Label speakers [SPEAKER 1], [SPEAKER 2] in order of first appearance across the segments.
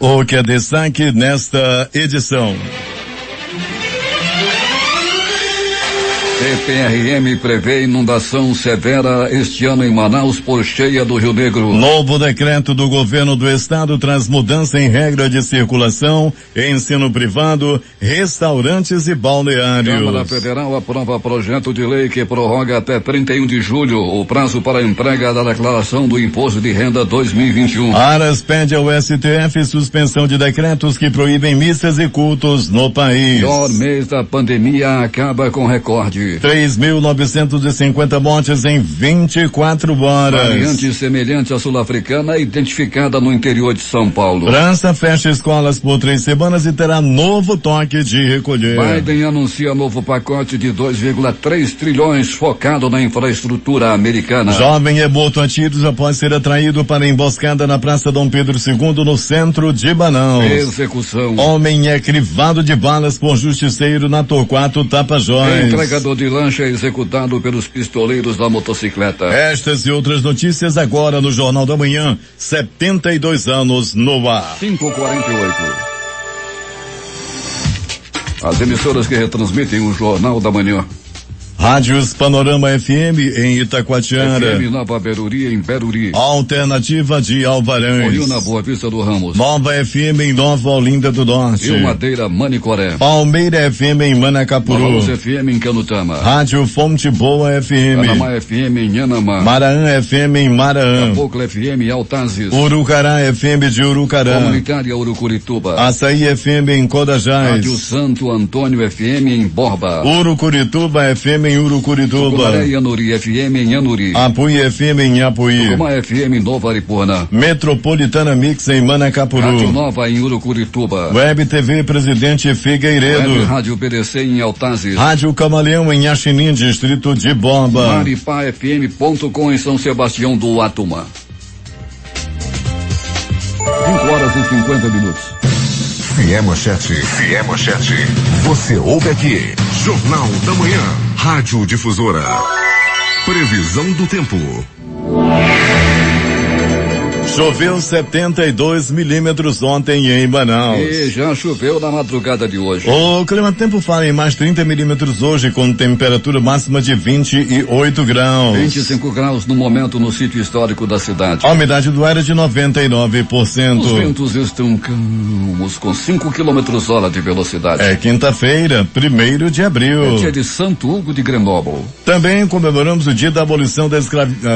[SPEAKER 1] O que é destaque nesta edição?
[SPEAKER 2] CPRM prevê inundação severa este ano em Manaus por cheia do Rio Negro.
[SPEAKER 1] Novo decreto do governo do estado traz mudança em regra de circulação, ensino privado, restaurantes e balneários.
[SPEAKER 2] Câmara Federal aprova projeto de lei que prorroga até 31 de julho o prazo para a entrega da declaração do Imposto de Renda 2021.
[SPEAKER 1] Aras pede ao STF suspensão de decretos que proíbem missas e cultos no país.
[SPEAKER 2] Pior mês da pandemia acaba com recorde.
[SPEAKER 1] 3.950 mortes em 24 horas.
[SPEAKER 2] Variante semelhante à sul-africana identificada no interior de São Paulo.
[SPEAKER 1] França fecha escolas por 3 semanas e terá novo toque de recolher.
[SPEAKER 2] Biden anuncia novo pacote de 2,3 trilhões focado na infraestrutura americana.
[SPEAKER 1] Jovem é morto a tiros após ser atraído para a emboscada na Praça Dom Pedro II no centro de Manaus.
[SPEAKER 2] Execução.
[SPEAKER 1] Homem é crivado de balas por justiceiro na Torquato Tapajós.
[SPEAKER 2] Entregador de lancha executado pelos pistoleiros da motocicleta.
[SPEAKER 1] Estas e outras notícias agora no Jornal da Manhã, 72 anos no ar.
[SPEAKER 2] 5:48. As emissoras que retransmitem o Jornal da Manhã.
[SPEAKER 1] Rádios Panorama FM em Itacoatiara.
[SPEAKER 2] FM Nova Beruri em Beruri.
[SPEAKER 1] Alternativa de Alvarães.
[SPEAKER 2] Rio na Boa Vista do Ramos.
[SPEAKER 1] Nova FM em Nova Olinda do Norte.
[SPEAKER 2] Rio Madeira, Manicoré.
[SPEAKER 1] Palmeira FM em Manacapuru.
[SPEAKER 2] Luz FM em Canutama.
[SPEAKER 1] Rádio Fonte Boa FM.
[SPEAKER 2] Panamá FM em Yanamá.
[SPEAKER 1] Maraã FM em Maraã.
[SPEAKER 2] Caboclo FM em Altazes.
[SPEAKER 1] Urucará FM de Urucará.
[SPEAKER 2] Comunitária Urucurituba.
[SPEAKER 1] Açaí FM em Codajás.
[SPEAKER 2] Rádio Santo Antônio FM em Borba.
[SPEAKER 1] Urucurituba FM em Urucurituba.
[SPEAKER 2] Tucumã Yanuri FM em Yanuri.
[SPEAKER 1] Apuí FM em Apuí.
[SPEAKER 2] Tucumã FM em Nova Aripuana.
[SPEAKER 1] Metropolitana Mix em Manacapuru.
[SPEAKER 2] Rádio Nova em Urucurituba.
[SPEAKER 1] Web TV Presidente Figueiredo.
[SPEAKER 2] Web Rádio PDC em Altazes.
[SPEAKER 1] Rádio Camaleão em Axinim, distrito de Borba.
[SPEAKER 2] maripafm.com em São Sebastião do Atuma. 5:50.
[SPEAKER 3] Fiel Manchete. Você ouve aqui. Jornal da Manhã. Rádio Difusora. Previsão do tempo.
[SPEAKER 1] Choveu 72 milímetros ontem em Manaus.
[SPEAKER 2] E já choveu na madrugada de hoje.
[SPEAKER 1] O Clima Tempo fala em mais 30 milímetros hoje, com temperatura máxima de 28 graus.
[SPEAKER 2] 25 graus no momento no sítio histórico da cidade.
[SPEAKER 1] A umidade do ar é de 99%.
[SPEAKER 2] Os ventos estão calmos, com 5 km/h de velocidade.
[SPEAKER 1] É quinta-feira, 1º de abril.
[SPEAKER 2] É dia de Santo Hugo de Grenoble.
[SPEAKER 1] Também comemoramos o dia da abolição da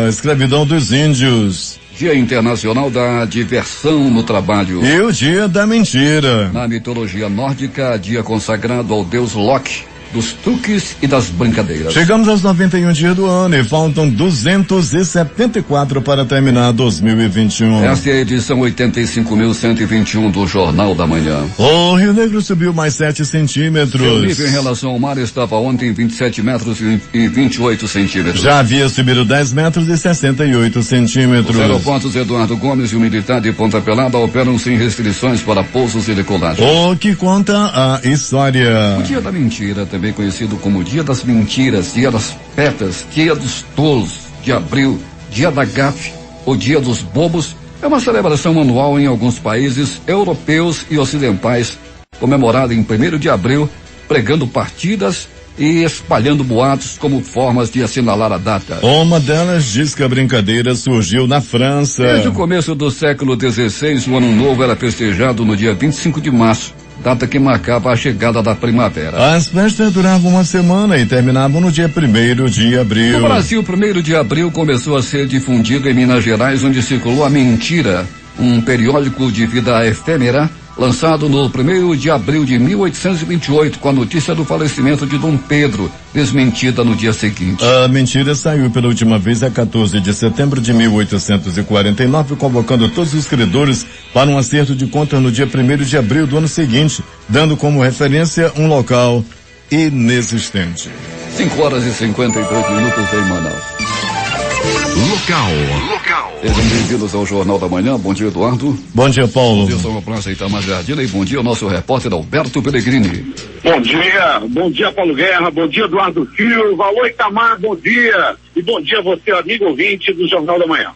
[SPEAKER 1] escravidão dos índios.
[SPEAKER 2] Dia Internacional da Diversão no Trabalho.
[SPEAKER 1] E o Dia da Mentira.
[SPEAKER 2] Na mitologia nórdica, dia consagrado ao deus Loki, dos truques e das brincadeiras.
[SPEAKER 1] Chegamos aos 91 dias do ano e faltam 274 para terminar 2021.
[SPEAKER 2] Esta é a edição 85.121 do Jornal da Manhã.
[SPEAKER 1] O Rio Negro subiu mais 7 centímetros.
[SPEAKER 2] O nível em relação ao mar estava ontem em 27 metros e 28 centímetros.
[SPEAKER 1] Já havia subido 10 metros e 68 centímetros.
[SPEAKER 2] Os aeroportos Eduardo Gomes e o Militar de Ponta Pelada operam sem restrições para pousos e decolagens.
[SPEAKER 1] O que conta a história.
[SPEAKER 2] O Dia da Mentira, também conhecido como Dia das Mentiras, Dia das Petas, Dia dos Tolos, de Abril, Dia da Gafe ou Dia dos Bobos, é uma celebração anual em alguns países europeus e ocidentais, comemorada em 1º de abril, pregando partidas e espalhando boatos como formas de assinalar a data.
[SPEAKER 1] Uma delas diz que a brincadeira surgiu na França.
[SPEAKER 2] Desde o começo do século XVI, o Ano Novo era festejado no dia 25 de março, data que marcava a chegada da primavera.
[SPEAKER 1] As festas duravam uma semana e terminavam no dia 1º de abril.
[SPEAKER 2] No Brasil, 1º de abril começou a ser difundido em Minas Gerais, onde circulou A Mentira, um periódico de vida efêmera, lançado no 1º de abril de 1828, com a notícia do falecimento de Dom Pedro, desmentida no dia seguinte.
[SPEAKER 1] A mentira saiu pela última vez a 14 de setembro de 1849, convocando todos os credores para um acerto de contas no dia 1º de abril do ano seguinte, dando como referência um local inexistente.
[SPEAKER 2] 5:52 em Manaus.
[SPEAKER 3] Local.
[SPEAKER 2] Sejam bem-vindos ao Jornal da Manhã. Bom dia, Eduardo.
[SPEAKER 1] Bom dia, Paulo.
[SPEAKER 2] Bom dia, São Praça Itamar Jardina, e bom dia ao nosso repórter Alberto Pellegrini.
[SPEAKER 4] Bom dia, Paulo Guerra, bom dia, Eduardo Silva, alô Itamar, bom dia, e bom dia a você, amigo ouvinte do Jornal da Manhã.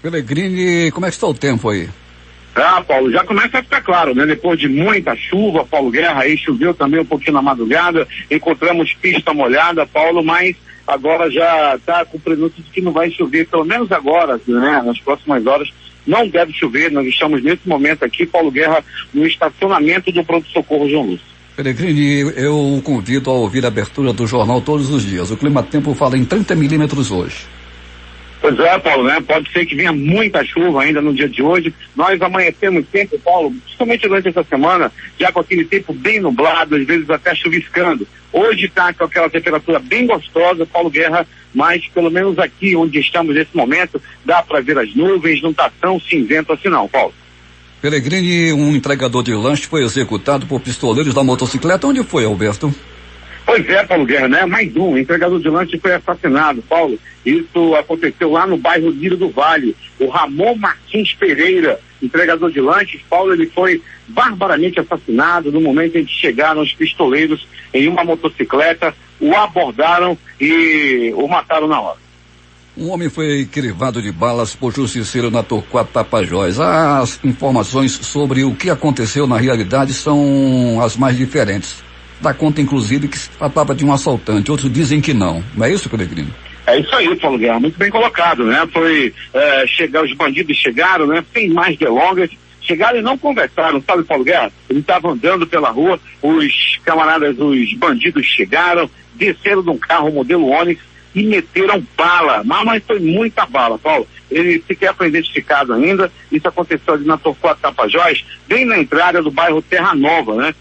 [SPEAKER 2] Pellegrini, como é que está o tempo aí?
[SPEAKER 4] Paulo, já começa a ficar claro, né? Depois de muita chuva, Paulo Guerra, aí choveu também um pouquinho na madrugada, encontramos pista molhada, Paulo, mas agora já está com o prenúncio de que não vai chover, pelo menos agora, né? Nas próximas horas não deve chover. Nós estamos nesse momento aqui, Paulo Guerra, no estacionamento do pronto-socorro João Lúcio.
[SPEAKER 2] Peregrini, eu o convido a ouvir a abertura do jornal todos os dias. O Clima Tempo fala em 30 milímetros hoje.
[SPEAKER 4] Pois é, Paulo, né? Pode ser que venha muita chuva ainda no dia de hoje. Nós amanhecemos sempre, Paulo, principalmente durante essa semana, já com aquele tempo bem nublado, às vezes até chuviscando. Hoje está com aquela temperatura bem gostosa, Paulo Guerra, mas pelo menos aqui onde estamos nesse momento, dá para ver as nuvens, não está tão cinzento assim não, Paulo.
[SPEAKER 2] Peregrini, um entregador de lanche foi executado por pistoleiros da motocicleta. Onde foi, Alberto?
[SPEAKER 4] Pois é, Paulo Guerra, né? Mais um entregador de lanche foi assassinado, Paulo. Isso aconteceu lá no bairro Lírio do Vale. O Ramon Martins Pereira, entregador de lanches, Paulo, ele foi barbaramente assassinado no momento em que chegaram os pistoleiros em uma motocicleta, o abordaram e o mataram na hora.
[SPEAKER 2] Um homem foi crivado de balas por justiceiro na Torquato Tapajós. As informações sobre o que aconteceu na realidade são as mais diferentes. Dá conta, inclusive, que se tratava de um assaltante. Outros dizem que não. Não é isso, Peregrini?
[SPEAKER 4] É isso aí, Paulo Guerra. Muito bem colocado, né? Os bandidos chegaram, né? Sem mais delongas. Chegaram e não conversaram, sabe, Paulo Guerra? Ele estava andando pela rua, os camaradas, os bandidos chegaram, desceram de um carro modelo Onix e meteram bala. Mas foi muita bala, Paulo. Ele sequer foi identificado ainda. Isso aconteceu ali na Torquato Tapajós, bem na entrada do bairro Terra Nova, né?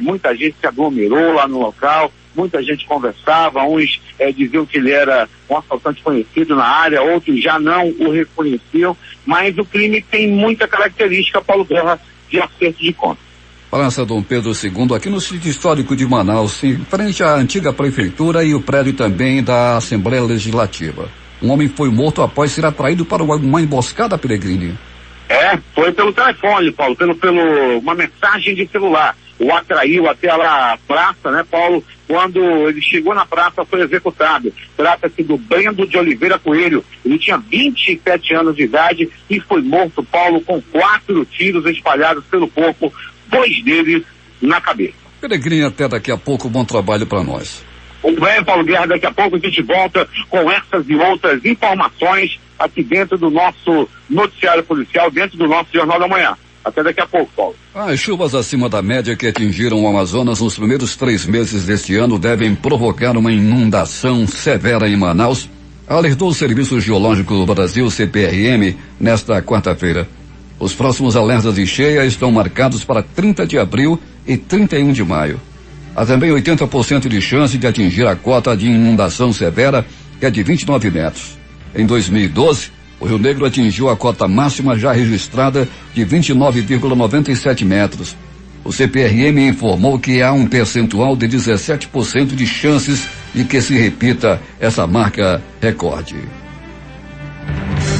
[SPEAKER 4] Muita gente se aglomerou lá no local, muita gente conversava, uns diziam que ele era um assaltante conhecido na área, outros já não o reconheciam, mas o crime tem muita característica, Paulo Guerra, de acerto de contas.
[SPEAKER 2] Praça Dom Pedro II, aqui no sítio histórico de Manaus, em frente à antiga prefeitura e o prédio também da Assembleia Legislativa. Um homem foi morto após ser atraído para uma emboscada, Peregrini.
[SPEAKER 4] Foi pelo telefone, Paulo, pelo uma mensagem de celular. O atraiu até lá a praça, né, Paulo? Quando ele chegou na praça, foi executado. Trata-se do Brendo de Oliveira Coelho. Ele tinha 27 anos de idade e foi morto, Paulo, com 4 tiros espalhados pelo corpo, 2 deles na cabeça.
[SPEAKER 2] Peregrini, até daqui a pouco, bom trabalho para nós.
[SPEAKER 4] Bem, Paulo Guerra, daqui a pouco a gente volta com essas e outras informações aqui dentro do nosso noticiário policial, dentro do nosso Jornal da Manhã. Até daqui a pouco, Paulo.
[SPEAKER 2] As chuvas acima da média que atingiram o Amazonas nos primeiros 3 meses deste ano devem provocar uma inundação severa em Manaus, alertou o Serviço Geológico do Brasil, CPRM, nesta quarta-feira. Os próximos alertas de cheia estão marcados para 30 de abril e 31 de maio. Há também 80% de chance de atingir a cota de inundação severa, que é de 29 metros. Em 2012, o Rio Negro atingiu a cota máxima já registrada de 29,97 metros. O CPRM informou que há um percentual de 17% de chances de que se repita essa marca recorde.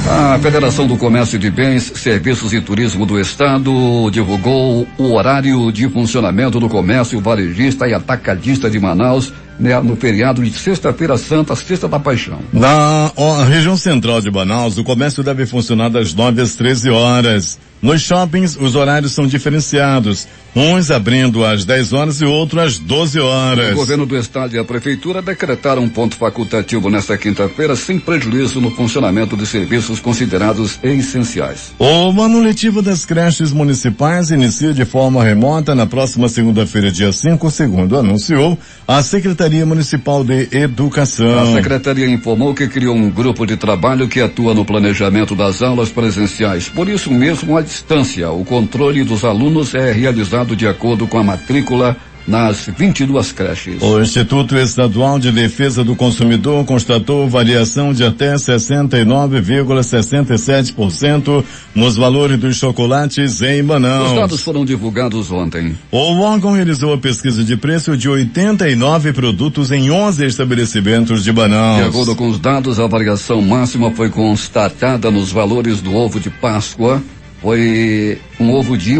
[SPEAKER 2] A Federação do Comércio de Bens, Serviços e Turismo do Estado divulgou o horário de funcionamento do comércio varejista e atacadista de Manaus, né, no feriado de Sexta-feira Santa, Sexta da Paixão.
[SPEAKER 1] Na região central de Manaus, o comércio deve funcionar das 9 às 13 horas. Nos shoppings, os horários são diferenciados, uns abrindo às 10 horas e outros às 12 horas.
[SPEAKER 2] O governo do estado e a prefeitura decretaram um ponto facultativo nesta quinta-feira, sem prejuízo no funcionamento de serviços considerados essenciais.
[SPEAKER 1] O ano letivo das creches municipais inicia de forma remota na próxima segunda-feira, dia 5, segundo anunciou a Secretaria Municipal de Educação.
[SPEAKER 2] A secretaria informou que criou um grupo de trabalho que atua no planejamento das aulas presenciais. Por isso mesmo, à distância, o controle dos alunos é realizado de acordo com a matrícula nas 22 creches.
[SPEAKER 1] O Instituto Estadual de Defesa do Consumidor constatou variação de até 69,67% nos valores dos chocolates em Manaus.
[SPEAKER 2] Os dados foram divulgados ontem.
[SPEAKER 1] O órgão realizou a pesquisa de preço de 89 produtos em 11 estabelecimentos de Manaus.
[SPEAKER 2] De acordo com os dados, a variação máxima foi constatada nos valores do ovo de Páscoa. Foi um ovo de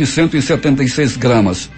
[SPEAKER 2] 176 gramas.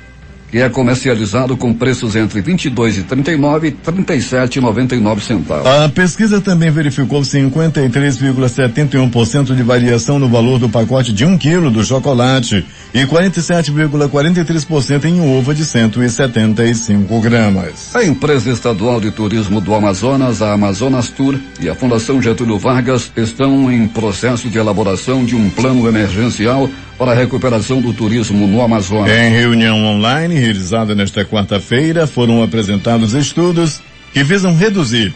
[SPEAKER 2] que é comercializado com preços entre R$ 22,39 e R$ 37,99.
[SPEAKER 1] A pesquisa também verificou 53,71% de variação no valor do pacote de 1 quilo do chocolate e 47,43% em uva de 175 gramas.
[SPEAKER 2] A empresa estadual de turismo do Amazonas, a Amazonas Tour, e a Fundação Getúlio Vargas estão em processo de elaboração de um plano emergencial para a recuperação do turismo no Amazonas.
[SPEAKER 1] Em reunião online realizada nesta quarta-feira, foram apresentados estudos que visam reduzir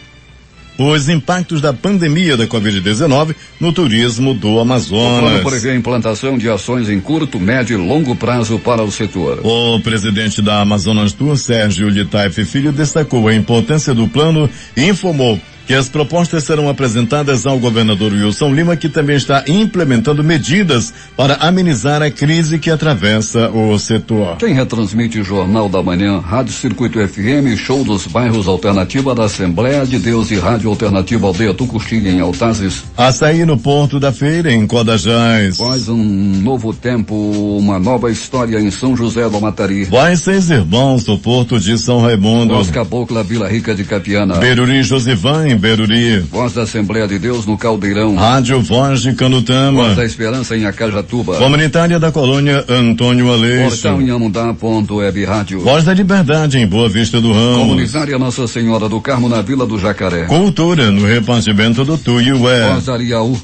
[SPEAKER 1] os impactos da pandemia da Covid-19 no turismo do Amazonas.
[SPEAKER 2] O plano prevê a implantação de ações em curto, médio e longo prazo para o setor.
[SPEAKER 1] O presidente da Amazonas Tour, Sérgio Litaif Filho, destacou a importância do plano e informou que as propostas serão apresentadas ao governador Wilson Lima, que também está implementando medidas para amenizar a crise que atravessa o setor.
[SPEAKER 2] Quem retransmite o Jornal da Manhã, Rádio Circuito FM, Show dos Bairros Alternativa da Assembleia de Deus e Rádio Alternativa Aldeia Tucuxi em Altazes.
[SPEAKER 1] Açaí no Porto da Feira, em Codajás.
[SPEAKER 2] Faz um novo tempo, uma nova história em São José do Matari.
[SPEAKER 1] Vai Seis Irmãos do Porto de São Raimundo.
[SPEAKER 2] Voz Cabocla, Vila Rica de Capiana.
[SPEAKER 1] Beruri Josivan, em Beruri.
[SPEAKER 2] Voz da Assembleia de Deus no Caldeirão.
[SPEAKER 1] Rádio Voz de Canutama.
[SPEAKER 2] Voz da Esperança em Acajatuba.
[SPEAKER 1] Comunitária da Colônia Antônio Aleixo.
[SPEAKER 2] Portal Inhamundá.web Rádio.
[SPEAKER 1] Voz da Liberdade em Boa Vista do Ramos.
[SPEAKER 2] Comunitária Nossa Senhora do Carmo na Vila do Jacaré.
[SPEAKER 1] Cultura no repartimento do Tuiué.
[SPEAKER 2] Voz da Ariaú.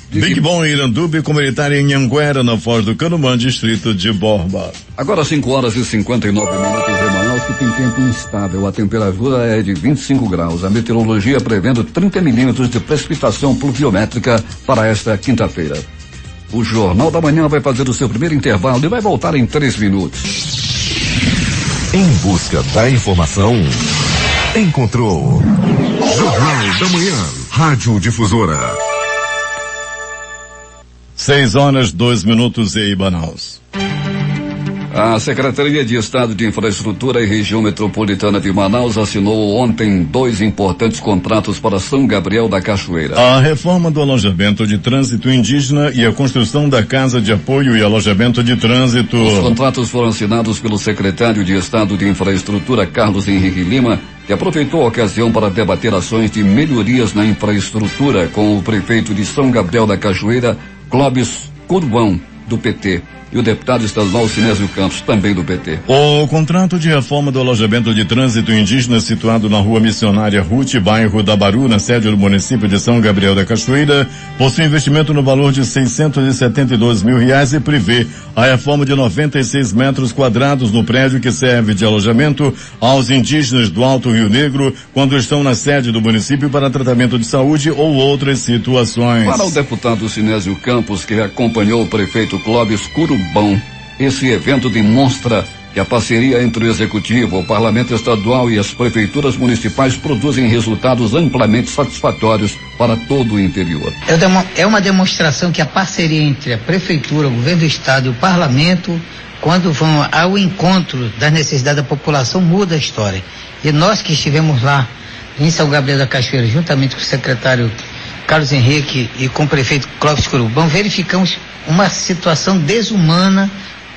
[SPEAKER 1] Big Bom Iranduba, comunitária em Anguera, na Foz do Canumã, distrito de Borba.
[SPEAKER 2] Agora 5h59 em Manaus, que tem tempo instável. A temperatura é de 25 graus. A meteorologia prevendo 30 milímetros de precipitação pluviométrica para esta quinta-feira. O Jornal da Manhã vai fazer o seu primeiro intervalo e vai voltar em 3 minutos.
[SPEAKER 3] Em busca da informação, encontrou Jornal da Manhã, Rádio Difusora.
[SPEAKER 1] 6h02 em Manaus.
[SPEAKER 2] A Secretaria de Estado de Infraestrutura e Região Metropolitana de Manaus assinou ontem 2 importantes contratos para São Gabriel da Cachoeira.
[SPEAKER 1] A reforma do alojamento de trânsito indígena e a construção da Casa de Apoio e Alojamento de Trânsito.
[SPEAKER 2] Os contratos foram assinados pelo secretário de Estado de Infraestrutura, Carlos Henrique Lima, que aproveitou a ocasião para debater ações de melhorias na infraestrutura com o prefeito de São Gabriel da Cachoeira, Clóvis Curvão, do PT, e o deputado estadual Sinésio Campos, também do PT.
[SPEAKER 1] O contrato de reforma do alojamento de trânsito indígena situado na Rua Missionária Ruth, bairro da Baru, na sede do município de São Gabriel da Cachoeira, possui investimento no valor de R$672 mil e prevê a reforma de 96 metros quadrados no prédio que serve de alojamento aos indígenas do Alto Rio Negro quando estão na sede do município para tratamento de saúde ou outras situações.
[SPEAKER 2] Para o deputado Sinésio Campos, que acompanhou o prefeito Clóvis Curvão, esse evento demonstra que a parceria entre o Executivo, o Parlamento Estadual e as prefeituras municipais produzem resultados amplamente satisfatórios para todo o interior.
[SPEAKER 5] É uma demonstração que a parceria entre a Prefeitura, o Governo do Estado e o Parlamento, quando vão ao encontro das necessidades da população, muda a história. E nós que estivemos lá em São Gabriel da Cachoeira, juntamente com o secretário Carlos Henrique e com o prefeito Clóvis Curubão, verificamos uma situação desumana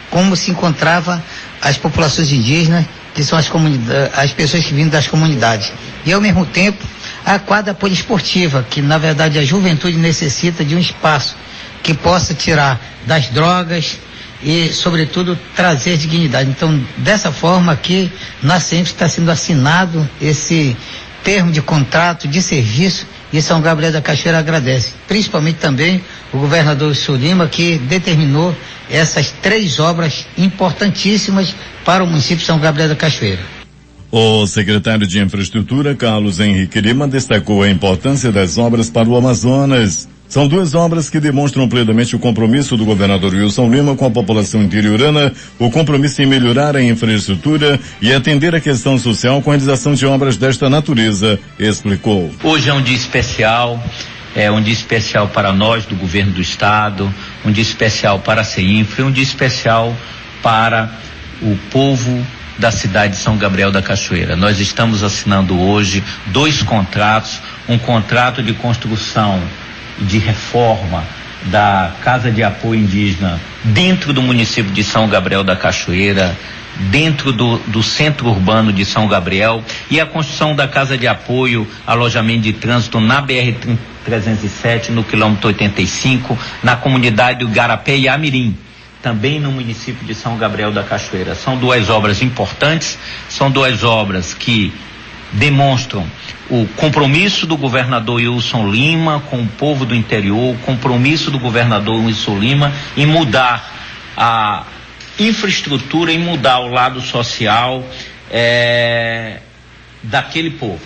[SPEAKER 5] como se encontrava as populações indígenas, que são as pessoas que vêm das comunidades. E ao mesmo tempo, a quadra poliesportiva, que na verdade a juventude necessita de um espaço que possa tirar das drogas e, sobretudo, trazer dignidade. Então, dessa forma aqui, na SEMP está sendo assinado esse termo de contrato de serviço e São Gabriel da Cachoeira agradece, principalmente também o governador Wilson Lima, que determinou essas 3 obras importantíssimas para o município de São Gabriel da Cachoeira.
[SPEAKER 1] O secretário de Infraestrutura, Carlos Henrique Lima, destacou a importância das obras para o Amazonas. São 2 obras que demonstram plenamente o compromisso do governador Wilson Lima com a população interiorana, o compromisso em melhorar a infraestrutura e atender a questão social com a realização de obras desta natureza, explicou.
[SPEAKER 6] Hoje é um dia especial, um dia especial para nós do governo do estado, um dia especial para a CEINFRA, um dia especial para o povo da cidade de São Gabriel da Cachoeira. Nós estamos assinando hoje 2 contratos, um contrato de construção de reforma da Casa de Apoio Indígena dentro do município de São Gabriel da Cachoeira, dentro do centro urbano de São Gabriel, e a construção da Casa de Apoio, alojamento de trânsito na BR-307, no quilômetro 85, na comunidade do Garapé e Amirim, também no município de São Gabriel da Cachoeira. São duas obras importantes, são duas obras que demonstram o compromisso do governador Wilson Lima com o povo do interior, o compromisso do governador Wilson Lima em mudar a infraestrutura, em mudar o lado social daquele povo.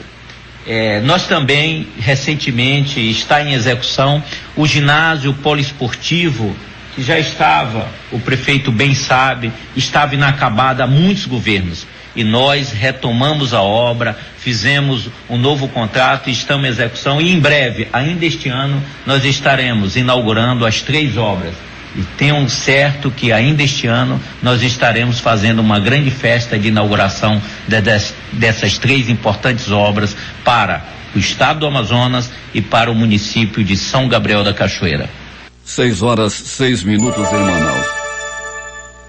[SPEAKER 6] Nós também, recentemente, está em execução o ginásio poliesportivo, que já estava, o prefeito bem sabe, estava inacabado há muitos governos. E nós retomamos a obra, fizemos um novo contrato, estamos em execução e em breve, ainda este ano, nós estaremos inaugurando as 3 obras. E tenham certo que ainda este ano nós estaremos fazendo uma grande festa de inauguração dessas 3 importantes obras para o estado do Amazonas e para o município de São Gabriel da Cachoeira.
[SPEAKER 2] 6h06 em Manaus.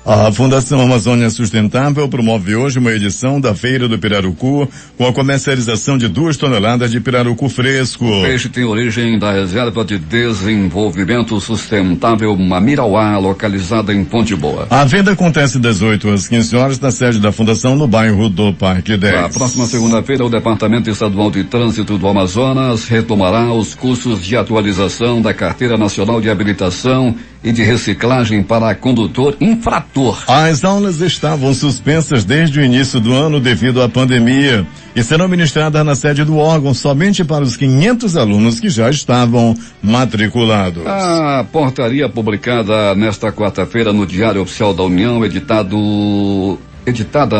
[SPEAKER 1] A Fundação Amazônia Sustentável promove hoje uma edição da Feira do Pirarucu com a comercialização de 2 toneladas de pirarucu fresco.
[SPEAKER 2] O peixe tem origem da Reserva de Desenvolvimento Sustentável Mamirauá, localizada em Ponte Boa.
[SPEAKER 1] A venda acontece das 8 às 15 horas na sede da Fundação no bairro do Parque 10.
[SPEAKER 2] Na próxima segunda-feira, o Departamento Estadual de Trânsito do Amazonas retomará os cursos de atualização da Carteira Nacional de Habilitação e de reciclagem para condutor infrator.
[SPEAKER 1] As aulas estavam suspensas desde o início do ano devido à pandemia e serão ministradas na sede do órgão somente para os 500 alunos que já estavam matriculados.
[SPEAKER 2] A portaria publicada nesta quarta-feira no Diário Oficial da União, editada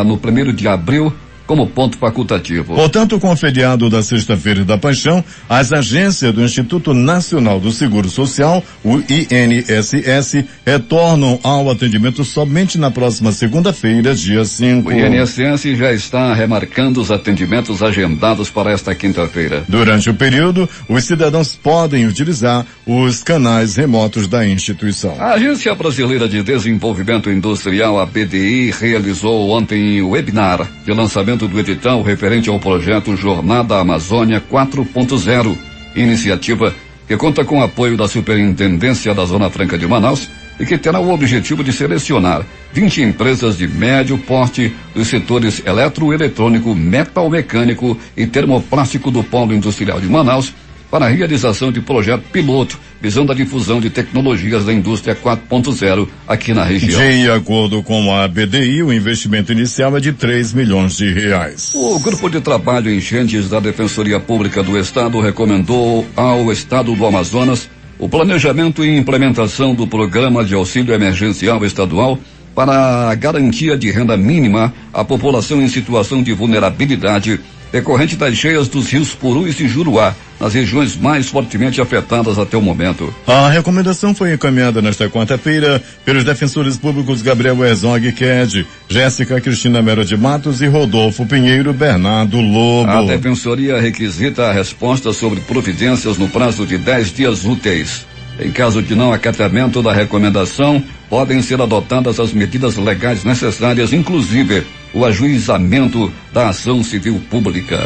[SPEAKER 2] no 1º de abril, como ponto facultativo.
[SPEAKER 1] Portanto, com o feriado da Sexta-feira da Paixão, as agências do Instituto Nacional do Seguro Social, o INSS, retornam ao atendimento somente na próxima segunda-feira, dia 5.
[SPEAKER 2] O INSS já está remarcando os atendimentos agendados para esta quinta-feira.
[SPEAKER 1] Durante o período, os cidadãos podem utilizar os canais remotos da instituição.
[SPEAKER 2] A Agência Brasileira de Desenvolvimento Industrial, a BDI, realizou ontem o webinar de lançamento do edital referente ao projeto Jornada Amazônia 4.0, iniciativa que conta com o apoio da Superintendência da Zona Franca de Manaus e que terá o objetivo de selecionar 20 empresas de médio porte dos setores eletroeletrônico, metalmecânico e termoplástico do Polo Industrial de Manaus para a realização de projeto piloto visando a difusão de tecnologias da indústria 4.0 aqui na região.
[SPEAKER 1] De acordo com a BDI, o investimento inicial é de R$3 milhões.
[SPEAKER 2] O Grupo de Trabalho Enchentes da Defensoria Pública do Estado recomendou ao Estado do Amazonas o planejamento e implementação do Programa de Auxílio Emergencial Estadual para a garantia de renda mínima à população em situação de vulnerabilidade decorrente das cheias dos rios Purus e Juruá, nas regiões mais fortemente afetadas até o momento.
[SPEAKER 1] A recomendação foi encaminhada nesta quarta-feira pelos defensores públicos Gabriel Herzog Ked, Jéssica Cristina Mera de Matos e Rodolfo Pinheiro Bernardo Lobo.
[SPEAKER 2] A defensoria requisita a resposta sobre providências no prazo de 10 dias úteis. Em caso de não acatamento da recomendação, podem ser adotadas as medidas legais necessárias, inclusive o ajuizamento da ação civil pública.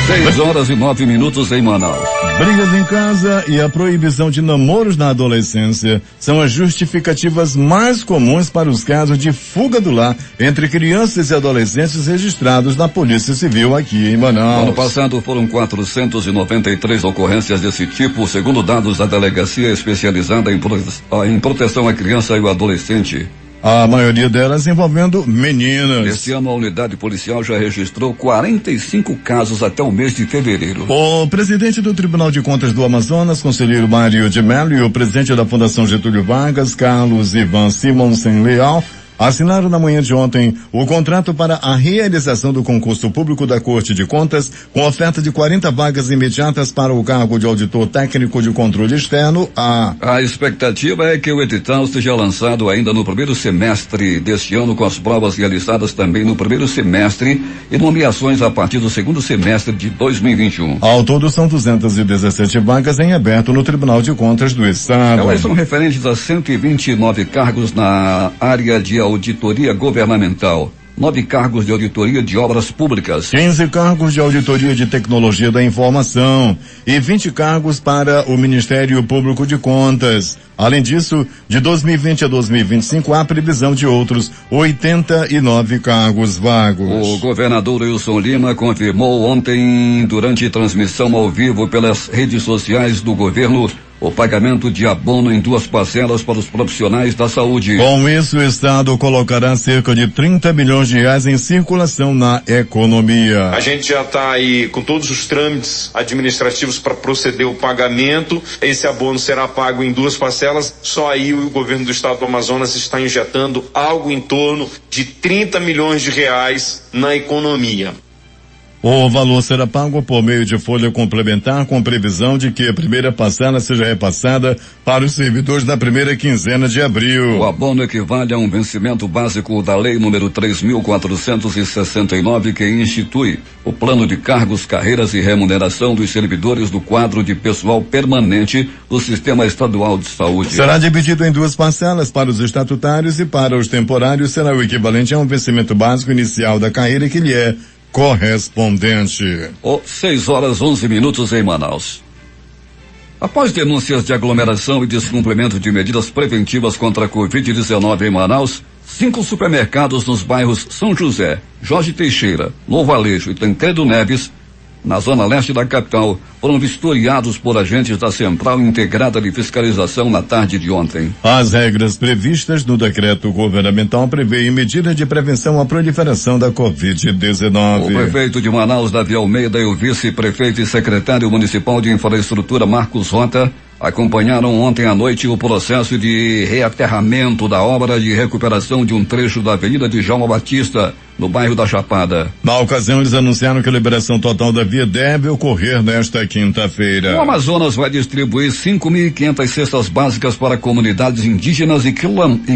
[SPEAKER 2] 6h09 em Manaus.
[SPEAKER 1] Brigas em casa e a proibição de namoros na adolescência são as justificativas mais comuns para os casos de fuga do lar entre crianças e adolescentes registrados na Polícia Civil aqui em Manaus.
[SPEAKER 2] No ano passado foram 493 ocorrências desse tipo, segundo dados da Delegacia Especializada em Proteção à Criança e ao Adolescente.
[SPEAKER 1] A maioria delas envolvendo meninas.
[SPEAKER 2] Este ano a unidade policial já registrou 45 casos até o mês de fevereiro.
[SPEAKER 1] O presidente do Tribunal de Contas do Amazonas, conselheiro Mário de Mello, e o presidente da Fundação Getúlio Vargas, Carlos Ivan Simonsen Leal, assinaram na manhã de ontem o contrato para a realização do concurso público da Corte de Contas, com oferta de 40 vagas imediatas para o cargo de auditor técnico de controle externo.
[SPEAKER 2] A expectativa é que o edital seja lançado ainda no primeiro semestre deste ano, com as provas realizadas também no primeiro semestre e nomeações a partir do segundo semestre de 2021.
[SPEAKER 1] Ao todo, são 217 vagas em aberto no Tribunal de Contas do Estado.
[SPEAKER 2] Elas são referentes a 129 cargos na área de auditoria governamental, 9 cargos de auditoria de obras públicas,
[SPEAKER 1] 15 cargos de auditoria de tecnologia da informação e 20 cargos para o Ministério Público de Contas. Além disso, de 2020 a 2025 há previsão de outros 89 cargos vagos.
[SPEAKER 2] O governador Wilson Lima confirmou ontem, durante transmissão ao vivo pelas redes sociais do governo, o pagamento de abono em 2 parcelas para os profissionais da saúde.
[SPEAKER 1] Com isso, o Estado colocará cerca de 30 milhões de reais em circulação na economia.
[SPEAKER 7] A gente já está aí com todos os trâmites administrativos para proceder o pagamento. Esse abono será pago em 2 parcelas. Só aí o governo do Estado do Amazonas está injetando algo em torno de 30 milhões de reais na economia.
[SPEAKER 1] O valor será pago por meio de folha complementar, com previsão de que a primeira parcela seja repassada para os servidores na primeira quinzena de abril.
[SPEAKER 2] O abono equivale a um vencimento básico da Lei número 3.469, que institui o plano de cargos, carreiras e remuneração dos servidores do quadro de pessoal permanente do Sistema Estadual de Saúde.
[SPEAKER 1] Será dividido em 2 parcelas. Para os estatutários e para os temporários será o equivalente a um vencimento básico inicial da carreira que lhe é correspondente.
[SPEAKER 2] 6h11 em Manaus. Após denúncias de aglomeração e descumprimento de medidas preventivas contra a Covid-19 em Manaus, 5 supermercados nos bairros São José, Jorge Teixeira, Novo Aleixo e Tancredo Neves, na zona leste da capital, foram vistoriados por agentes da Central Integrada de Fiscalização na tarde de ontem.
[SPEAKER 1] As regras previstas no decreto governamental prevêem medidas de prevenção à proliferação da Covid-19.
[SPEAKER 2] O prefeito de Manaus, Davi Almeida, e o vice-prefeito e secretário municipal de infraestrutura, Marcos Rota, acompanharam ontem à noite o processo de reaterramento da obra de recuperação de um trecho da Avenida de João Batista, no bairro da Chapada.
[SPEAKER 1] Na ocasião, eles anunciaram que a liberação total da via deve ocorrer nesta quinta-feira.
[SPEAKER 2] O Amazonas vai distribuir 5.500 cestas básicas para comunidades indígenas e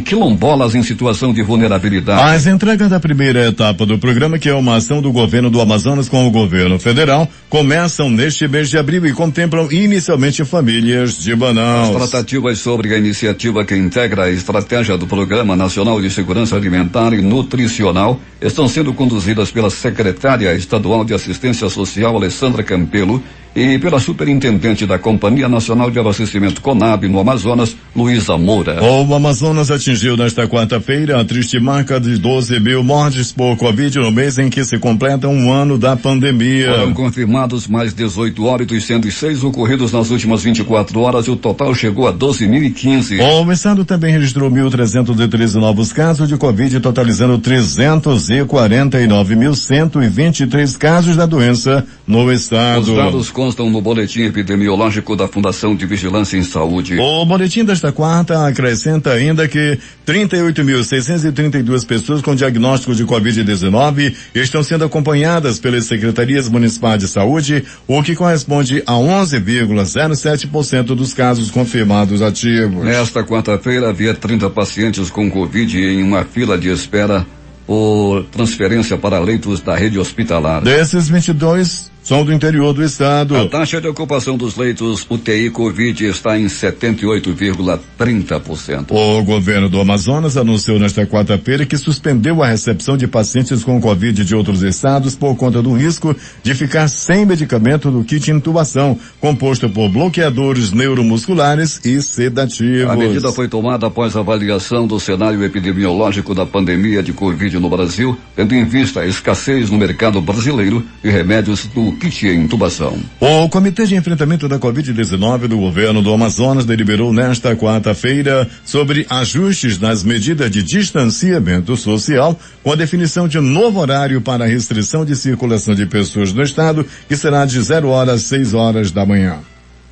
[SPEAKER 2] quilombolas em situação de vulnerabilidade.
[SPEAKER 1] As entregas da primeira etapa do programa, que é uma ação do governo do Amazonas com o governo federal, começam neste mês de abril e contemplam inicialmente famílias de Manaus.
[SPEAKER 2] As tratativas sobre a iniciativa que integra a estratégia do Programa Nacional de Segurança Alimentar e Nutricional estão sendo conduzidas pela secretária estadual de Assistência Social, Alessandra Campelo, e pela superintendente da Companhia Nacional de Abastecimento Conab no Amazonas, Luísa Moura.
[SPEAKER 1] O Amazonas atingiu nesta quarta-feira a triste marca de 12 mil mortes por Covid no mês em que se completa um ano da pandemia.
[SPEAKER 2] Foram confirmados mais 18 óbitos, sendo 6 ocorridos nas últimas 24 horas, e o total chegou a 12.015.
[SPEAKER 1] O estado também registrou 1.313 novos casos de Covid, totalizando 349.123 casos da doença no estado.
[SPEAKER 2] Os dados constam no boletim epidemiológico da Fundação de Vigilância em Saúde.
[SPEAKER 1] O boletim desta quarta acrescenta ainda que 38.632 pessoas com diagnóstico de Covid-19 estão sendo acompanhadas pelas secretarias municipais de saúde, o que corresponde a 11,07% dos casos confirmados ativos.
[SPEAKER 2] Nesta quarta-feira havia 30 pacientes com Covid em uma fila de espera por transferência para leitos da rede hospitalar.
[SPEAKER 1] Desses, 22 são do interior do estado.
[SPEAKER 2] A taxa de ocupação dos leitos UTI Covid está em 78,30%.
[SPEAKER 1] O governo do Amazonas anunciou nesta quarta-feira que suspendeu a recepção de pacientes com Covid de outros estados por conta do risco de ficar sem medicamento do kit intubação, composto por bloqueadores neuromusculares e sedativos.
[SPEAKER 2] A medida foi tomada após a avaliação do cenário epidemiológico da pandemia de Covid no Brasil, tendo em vista a escassez no mercado brasileiro de remédios do kit intubação.
[SPEAKER 1] O Comitê de Enfrentamento da Covid-19 do governo do Amazonas deliberou nesta quarta-feira sobre ajustes nas medidas de distanciamento social, com a definição de um novo horário para a restrição de circulação de pessoas no estado, que será de 0 horas às 6 horas da manhã.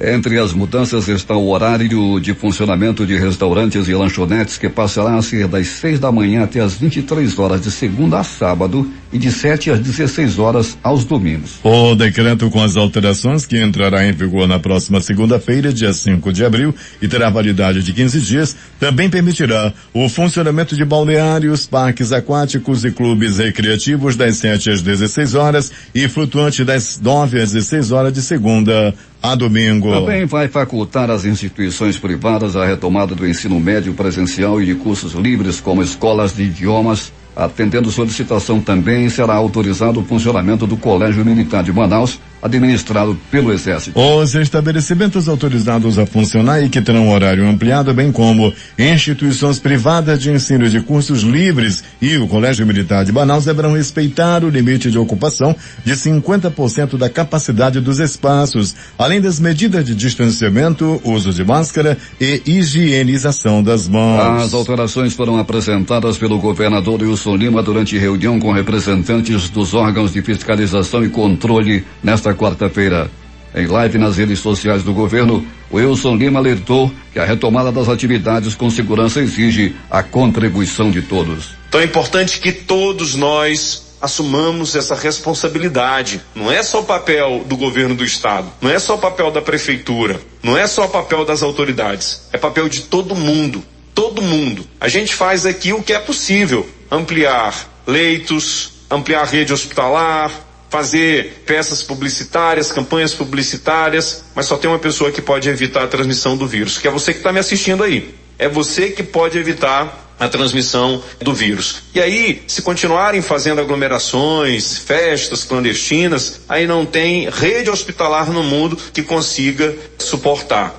[SPEAKER 2] Entre as mudanças está o horário de funcionamento de restaurantes e lanchonetes, que passará a ser das 6 da manhã até as 23 horas de segunda a sábado e de 7 às 16 horas aos domingos.
[SPEAKER 1] O decreto com as alterações, que entrará em vigor na próxima segunda-feira, dia 5 de abril, e terá validade de 15 dias, também permitirá o funcionamento de balneários, parques aquáticos e clubes recreativos das 7 às 16 horas e flutuante das 9 às 16 horas de segunda a domingo.
[SPEAKER 2] Também vai facultar às instituições privadas a retomada do ensino médio presencial e de cursos livres, como escolas de idiomas. Atendendo solicitação, também será autorizado o funcionamento do Colégio Militar de Manaus, administrado pelo Exército.
[SPEAKER 1] Os estabelecimentos autorizados a funcionar e que terão horário ampliado, bem como instituições privadas de ensino de cursos livres e o Colégio Militar de Manaus, deverão respeitar o limite de ocupação de 50% da capacidade dos espaços, além das medidas de distanciamento, uso de máscara e higienização das mãos.
[SPEAKER 2] As alterações foram apresentadas pelo governador Wilson Lima durante reunião com representantes dos órgãos de fiscalização e controle nesta quarta-feira. Em live nas redes sociais do governo, Wilson Lima alertou que a retomada das atividades com segurança exige a contribuição de todos.
[SPEAKER 7] Então é importante que todos nós assumamos essa responsabilidade. Não é só o papel do governo do estado, não é só o papel da prefeitura, não é só o papel das autoridades, é papel de todo mundo. Todo mundo. A gente faz aqui o que é possível: ampliar leitos, ampliar a rede hospitalar, fazer peças publicitárias, campanhas publicitárias, mas só tem uma pessoa que pode evitar a transmissão do vírus, que é você que está me assistindo aí. É você que pode evitar a transmissão do vírus. E aí, se continuarem fazendo aglomerações, festas clandestinas, aí não tem rede hospitalar no mundo que consiga suportar.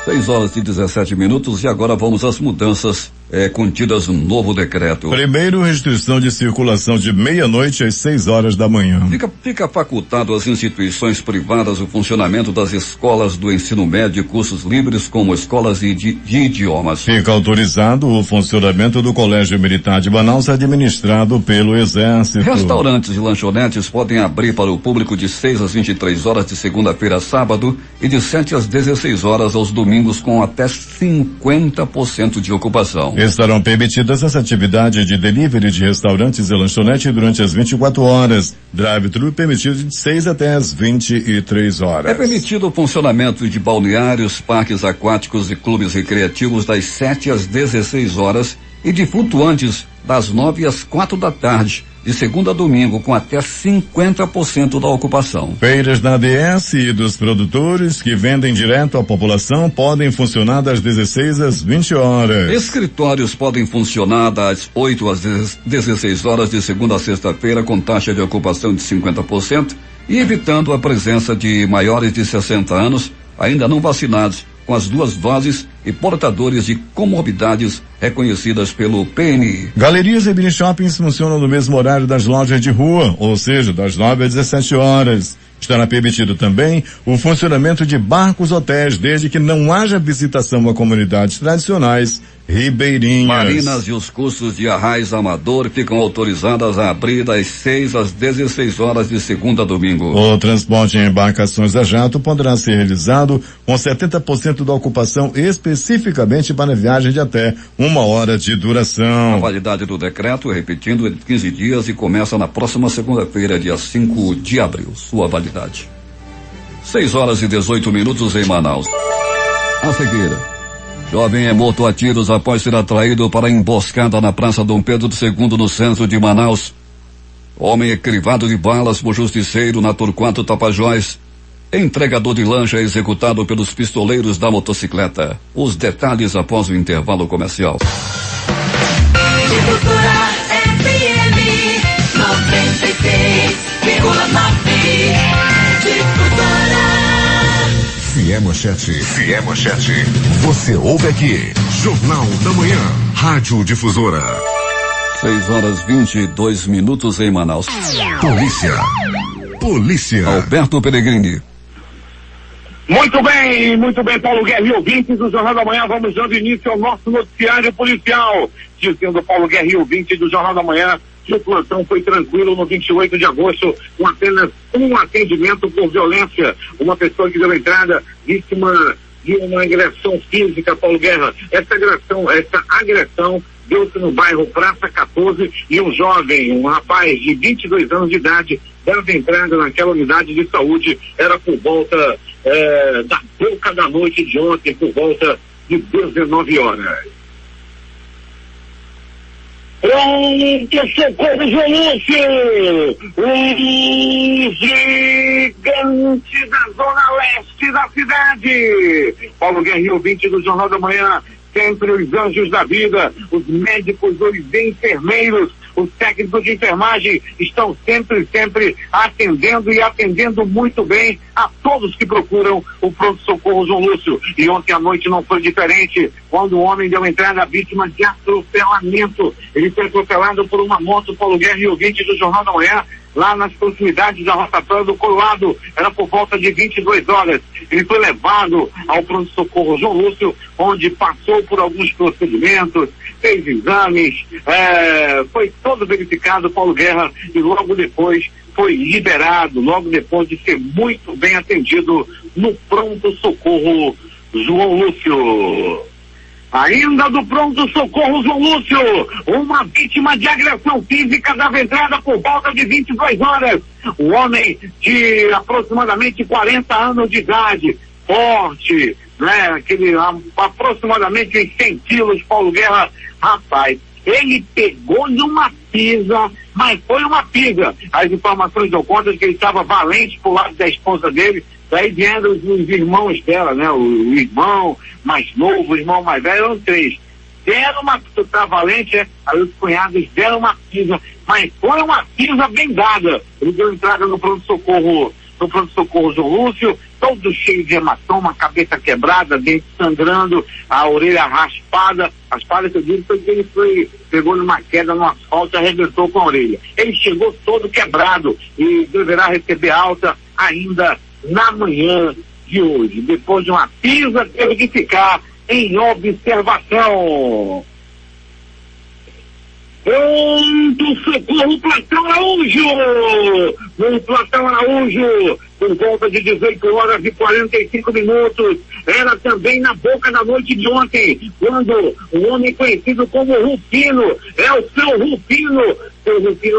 [SPEAKER 2] 6 horas e 17 minutos e agora vamos às mudanças contidas no novo decreto.
[SPEAKER 1] Primeiro, restrição de circulação de meia-noite às 6 horas da manhã.
[SPEAKER 2] Fica facultado às instituições privadas o funcionamento das escolas do ensino médio e cursos livres, como escolas de idiomas.
[SPEAKER 1] Fica autorizado o funcionamento do Colégio Militar de Manaus, administrado pelo Exército.
[SPEAKER 2] Restaurantes e lanchonetes podem abrir para o público de 6 às 23 horas de segunda-feira a sábado e de 7 às 16 horas aos domingos, com até 50% de ocupação.
[SPEAKER 1] Estarão permitidas as atividades de delivery de restaurantes e lanchonete durante as 24 horas. Drive-thru permitido de 6 até as 23 horas.
[SPEAKER 2] É permitido o funcionamento de balneários, parques aquáticos e clubes recreativos das 7 às 16 horas e de flutuantes das 9 às 4 da tarde, de segunda a domingo, com até 50% da ocupação.
[SPEAKER 1] Feiras da ADS e dos produtores que vendem direto à população podem funcionar das 16 às 20 horas.
[SPEAKER 2] Escritórios podem funcionar das 8 às 16 horas de segunda a sexta-feira, com taxa de ocupação de 50% e evitando a presença de maiores de 60 anos ainda não vacinados com as 2 doses e portadores de comorbidades reconhecidas pelo PNI.
[SPEAKER 1] Galerias e mini shoppings funcionam no mesmo horário das lojas de rua, ou seja, das 9 às 17 horas. Estará permitido também o funcionamento de barcos hotéis, desde que não haja visitação a comunidades tradicionais ribeirinhas.
[SPEAKER 2] Marinas e os cursos de arraiz amador ficam autorizadas a abrir das 6 às 16 horas de segunda a domingo.
[SPEAKER 1] O transporte em embarcações a jato poderá ser realizado com 70% da ocupação, especificamente para viagem de até 1 hora de duração.
[SPEAKER 2] A validade do decreto, repetindo, é de 15 dias e começa na próxima segunda-feira, dia 5 de abril. Sua validade. 6 horas e 18 minutos em Manaus. A seguir, jovem é morto a tiros após ser atraído para a emboscada na Praça Dom Pedro II, no centro de Manaus. Homem é crivado de balas por justiceiro na Torquato Tapajós. Entregador de lancha é executado pelos pistoleiros da motocicleta. Os detalhes após o intervalo comercial.
[SPEAKER 3] Fié Manchete. Você ouve aqui. Jornal da Manhã. Rádio Difusora.
[SPEAKER 2] 6 horas 22 minutos em Manaus.
[SPEAKER 3] Polícia.
[SPEAKER 2] Alberto Peregrini.
[SPEAKER 4] Muito bem, Paulo Guerra e ouvintes do Jornal da Manhã, vamos dando início ao nosso noticiário policial. Dizendo Paulo Guerra e ouvintes do Jornal da Manhã, que o plantão foi tranquilo no 28 de agosto, com apenas um atendimento por violência. Uma pessoa que deu entrada, vítima de uma agressão física, Paulo Guerra. Essa agressão deu-se no bairro Praça 14 e um jovem, um rapaz de 22 anos de idade, dava entrada naquela unidade de saúde. Era por volta da boca da noite de ontem, por volta de 19 horas. Pronto, socorro, João Lúcio! O gigante da zona leste da cidade! Paulo Guerra, ouvinte do Jornal da Manhã, sempre os anjos da vida, os médicos, os enfermeiros, os técnicos de enfermagem estão sempre atendendo muito bem a todos que procuram o pronto-socorro João Lúcio. E ontem à noite não foi diferente, quando o homem deu entrada vítima de atropelamento. Ele foi atropelado por uma moto, Paulo Guerra e ouvinte do Jornal da Manhã, lá nas proximidades da rotatória do Coroado. Era por volta de 22 horas. Ele foi levado ao pronto-socorro João Lúcio, onde passou por alguns procedimentos, fez exames, foi todo verificado, Paulo Guerra, e logo depois foi liberado, logo depois de ser muito bem atendido no pronto-socorro João Lúcio. Ainda do pronto-socorro João Lúcio, uma vítima de agressão física dava entrada por volta de 22 horas. Um homem de aproximadamente 40 anos de idade, forte, né? Aproximadamente uns 100 quilos, Paulo Guerra. Rapaz, ele pegou numa pisa, mas foi uma pisa. As informações dão conta de que ele estava valente pro lado da esposa dele. Daí vieram os irmãos dela, né? O irmão mais novo, o irmão mais velho, eram 3. Deram uma, tu tá valente, aí os cunhados deram uma pisa, mas foi uma pisa bem dada. Ele deu entrada no pronto-socorro João Lúcio, todo cheio de hematoma, cabeça quebrada, dente sangrando, a orelha raspada. A raspada que eu digo foi que ele pegou numa queda no asfalto e arrebentou com a orelha. Ele chegou todo quebrado e deverá receber alta ainda na manhã de hoje. Depois de uma pisa, teve que ficar em observação. Pronto-socorro Platão Araújo! No Platão Araújo, por volta de 18 horas e 45 minutos, era também na boca da noite de ontem, quando o homem conhecido como Rufino, o seu Rufino,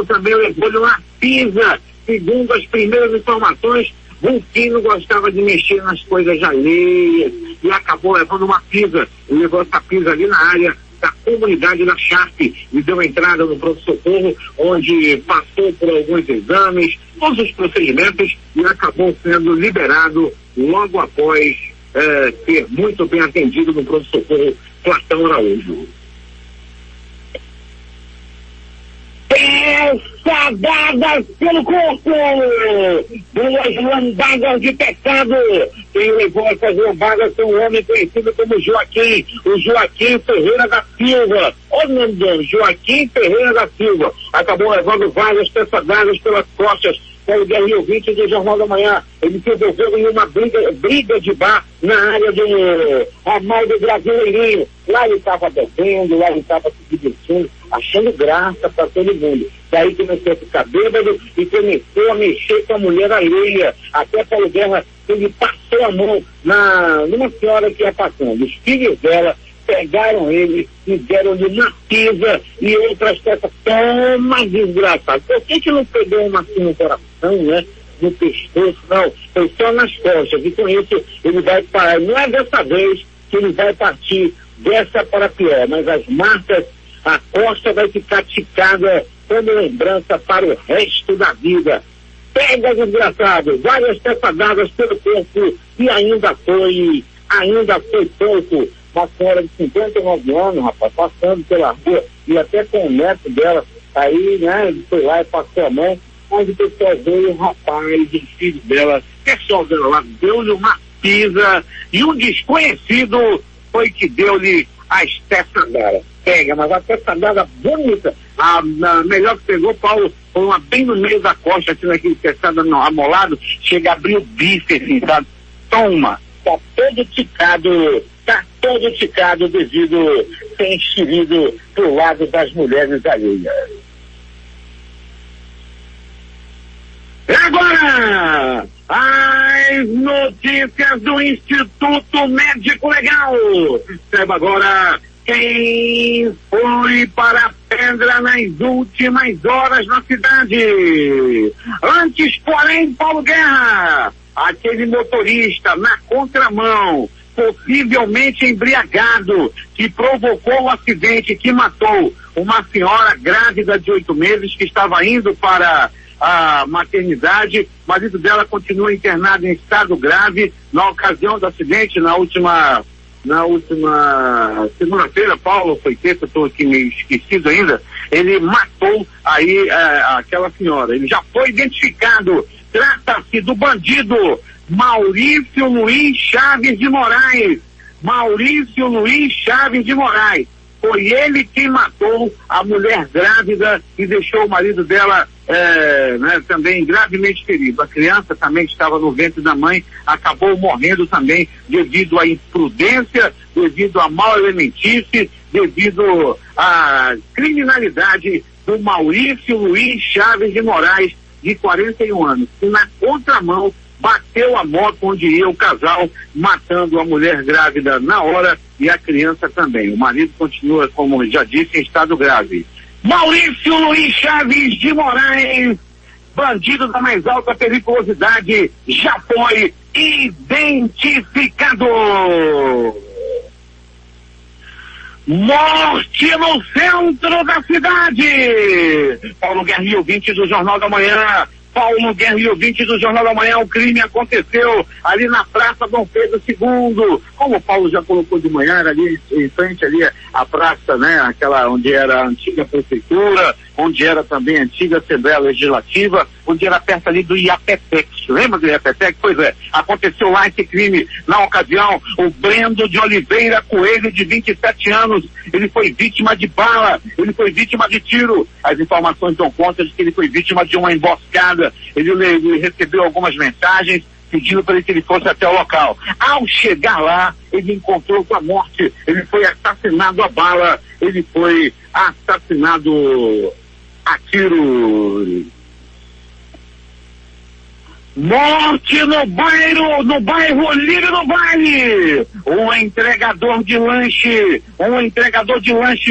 [SPEAKER 4] também levou-lhe uma pisa. Segundo as primeiras informações, Rufino gostava de mexer nas coisas alheias e acabou levando uma pisa. Ele levou essa pisa ali na área da comunidade da Sharp e deu entrada no pronto-socorro, onde passou por alguns exames, todos os procedimentos, e acabou sendo liberado logo após ser muito bem atendido no pronto-socorro Platão Araújo. Peçadadas pelo corpo! 2 lambadas de pecado! Quem levou essas lambadas foi um homem conhecido como Joaquim, o Joaquim Ferreira da Silva. Olha o nome dele, Joaquim Ferreira da Silva. Acabou levando várias peçadadas pelas costas. Paulo Guerra, ouvinte do Jornal da Manhã. Ele se envolveu em uma briga de bar na área do ramal do Brasileirinho. Lá ele estava bebendo, lá ele estava se divertindo, achando graça para todo mundo. Daí começou a ficar bêbado e começou a mexer com a mulher alheia. Até Paulo Guerra, ele passou a mão numa senhora que ia passando. Os filhos dela pegaram ele e deram-lhe uma pisa e outras peças. Toma, desgraçado. Por que não pegou uma assim no coração, né? No pescoço? Não, foi só nas costas. E com isso ele vai parar. Não é dessa vez que ele vai partir dessa para pior, mas as marcas, a costa vai ficar ticada como lembrança para o resto da vida. Pega, desgraçado, várias peçadadas pelo corpo e ainda foi pouco. Uma senhora de 59 anos, rapaz, passando pela rua e até com o neto dela, aí, né, ele foi lá e passou a mão, mas o pessoal veio, o rapaz, o filho dela, o pessoal dela lá, deu-lhe uma pisa e um desconhecido foi que deu-lhe as peçadadas. Pega, mas a peçadada bonita, a melhor que pegou, Paulo, foi uma bem no meio da costa, assim, naquele peçada amolado, chega a abrir o bife, assim, sabe? Toma, tá todo ticado devido a ser enxerido pro lado das mulheres alheias. as notícias do Instituto Médico Legal. Saiba agora quem foi para a pedra nas últimas horas na cidade. Antes, porém, Paulo Guerra, aquele motorista na contramão, possivelmente embriagado, que provocou o acidente que matou uma senhora grávida de 8 meses que estava indo para a maternidade. O marido dela continua internado em estado grave. Na ocasião do acidente, na última segunda-feira, Paulo, foi terça, estou aqui meio esquecido ainda, ele matou aí aquela senhora. Ele já foi identificado. Trata-se do bandido Maurício Luiz Chaves de Moraes. Maurício Luiz Chaves de Moraes. Foi ele quem matou a mulher grávida e deixou o marido dela também gravemente ferido. A criança também estava no ventre da mãe, acabou morrendo também devido à imprudência, devido à mal alimentice, devido à criminalidade do Maurício Luiz Chaves de Moraes, de 41 anos, que na contramão bateu a moto onde ia o casal, matando a mulher grávida na hora e a criança também. O marido continua, como já disse, em estado grave. Maurício Luiz Chaves de Moraes, bandido da mais alta periculosidade, já foi identificado. Morte no centro da cidade. Paulo Guerra, ouvinte do Jornal da Manhã. Paulo Guerra, ouvinte do Jornal da Manhã. O crime aconteceu ali na Praça Dom Pedro II. Como o Paulo já colocou de manhã, era ali em frente ali a praça, né? Aquela onde era a antiga prefeitura, onde era também a antiga Assembleia Legislativa, onde era perto ali do Iapetec. Lembra do Iapetec? Pois é, aconteceu lá esse crime. Na ocasião, o Brendo de Oliveira Coelho, de 27 anos, ele foi vítima de bala, ele foi vítima de tiro. As informações dão conta de que ele foi vítima de uma emboscada. Ele recebeu algumas mensagens pedindo para que ele fosse até o local. Ao chegar lá, ele encontrou com a morte. Ele foi assassinado a bala, ele foi assassinado a tiro. Morte no bairro Lírio do Vale. Um entregador de lanche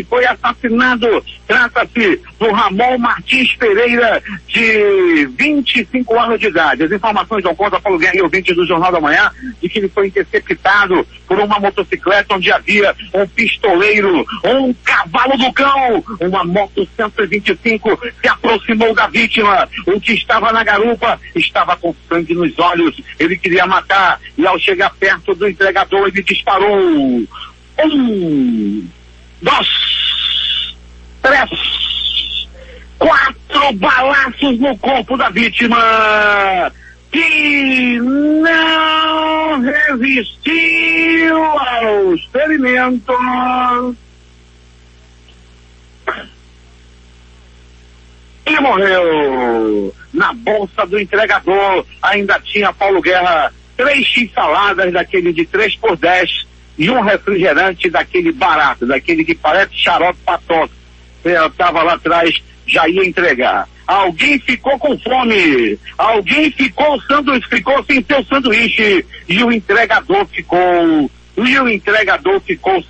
[SPEAKER 4] foi assassinado. Trata-se do Ramon Martins Pereira, de 25 anos de idade. As informações dão conta, Paulo Guerra, ouvinte do Jornal da Manhã, de que ele foi interceptado por uma motocicleta onde havia um pistoleiro, um cavalo do cão, uma moto 125 se aproximou da vítima. O que estava na garupa estava com sangue nos olhos. Ele queria matar e ao chegar perto do entregador ele disparou 1, 2, 3, 4 balaços no corpo da vítima, que não resistiu aos ferimentos e morreu. Na bolsa do entregador ainda tinha, Paulo Guerra, 3 x-saladas daquele de 3x10 e um refrigerante daquele barato, daquele que parece xarope patota. Estava lá atrás, já ia entregar. Alguém ficou com fome, alguém ficou sem seu sanduíche e o entregador ficou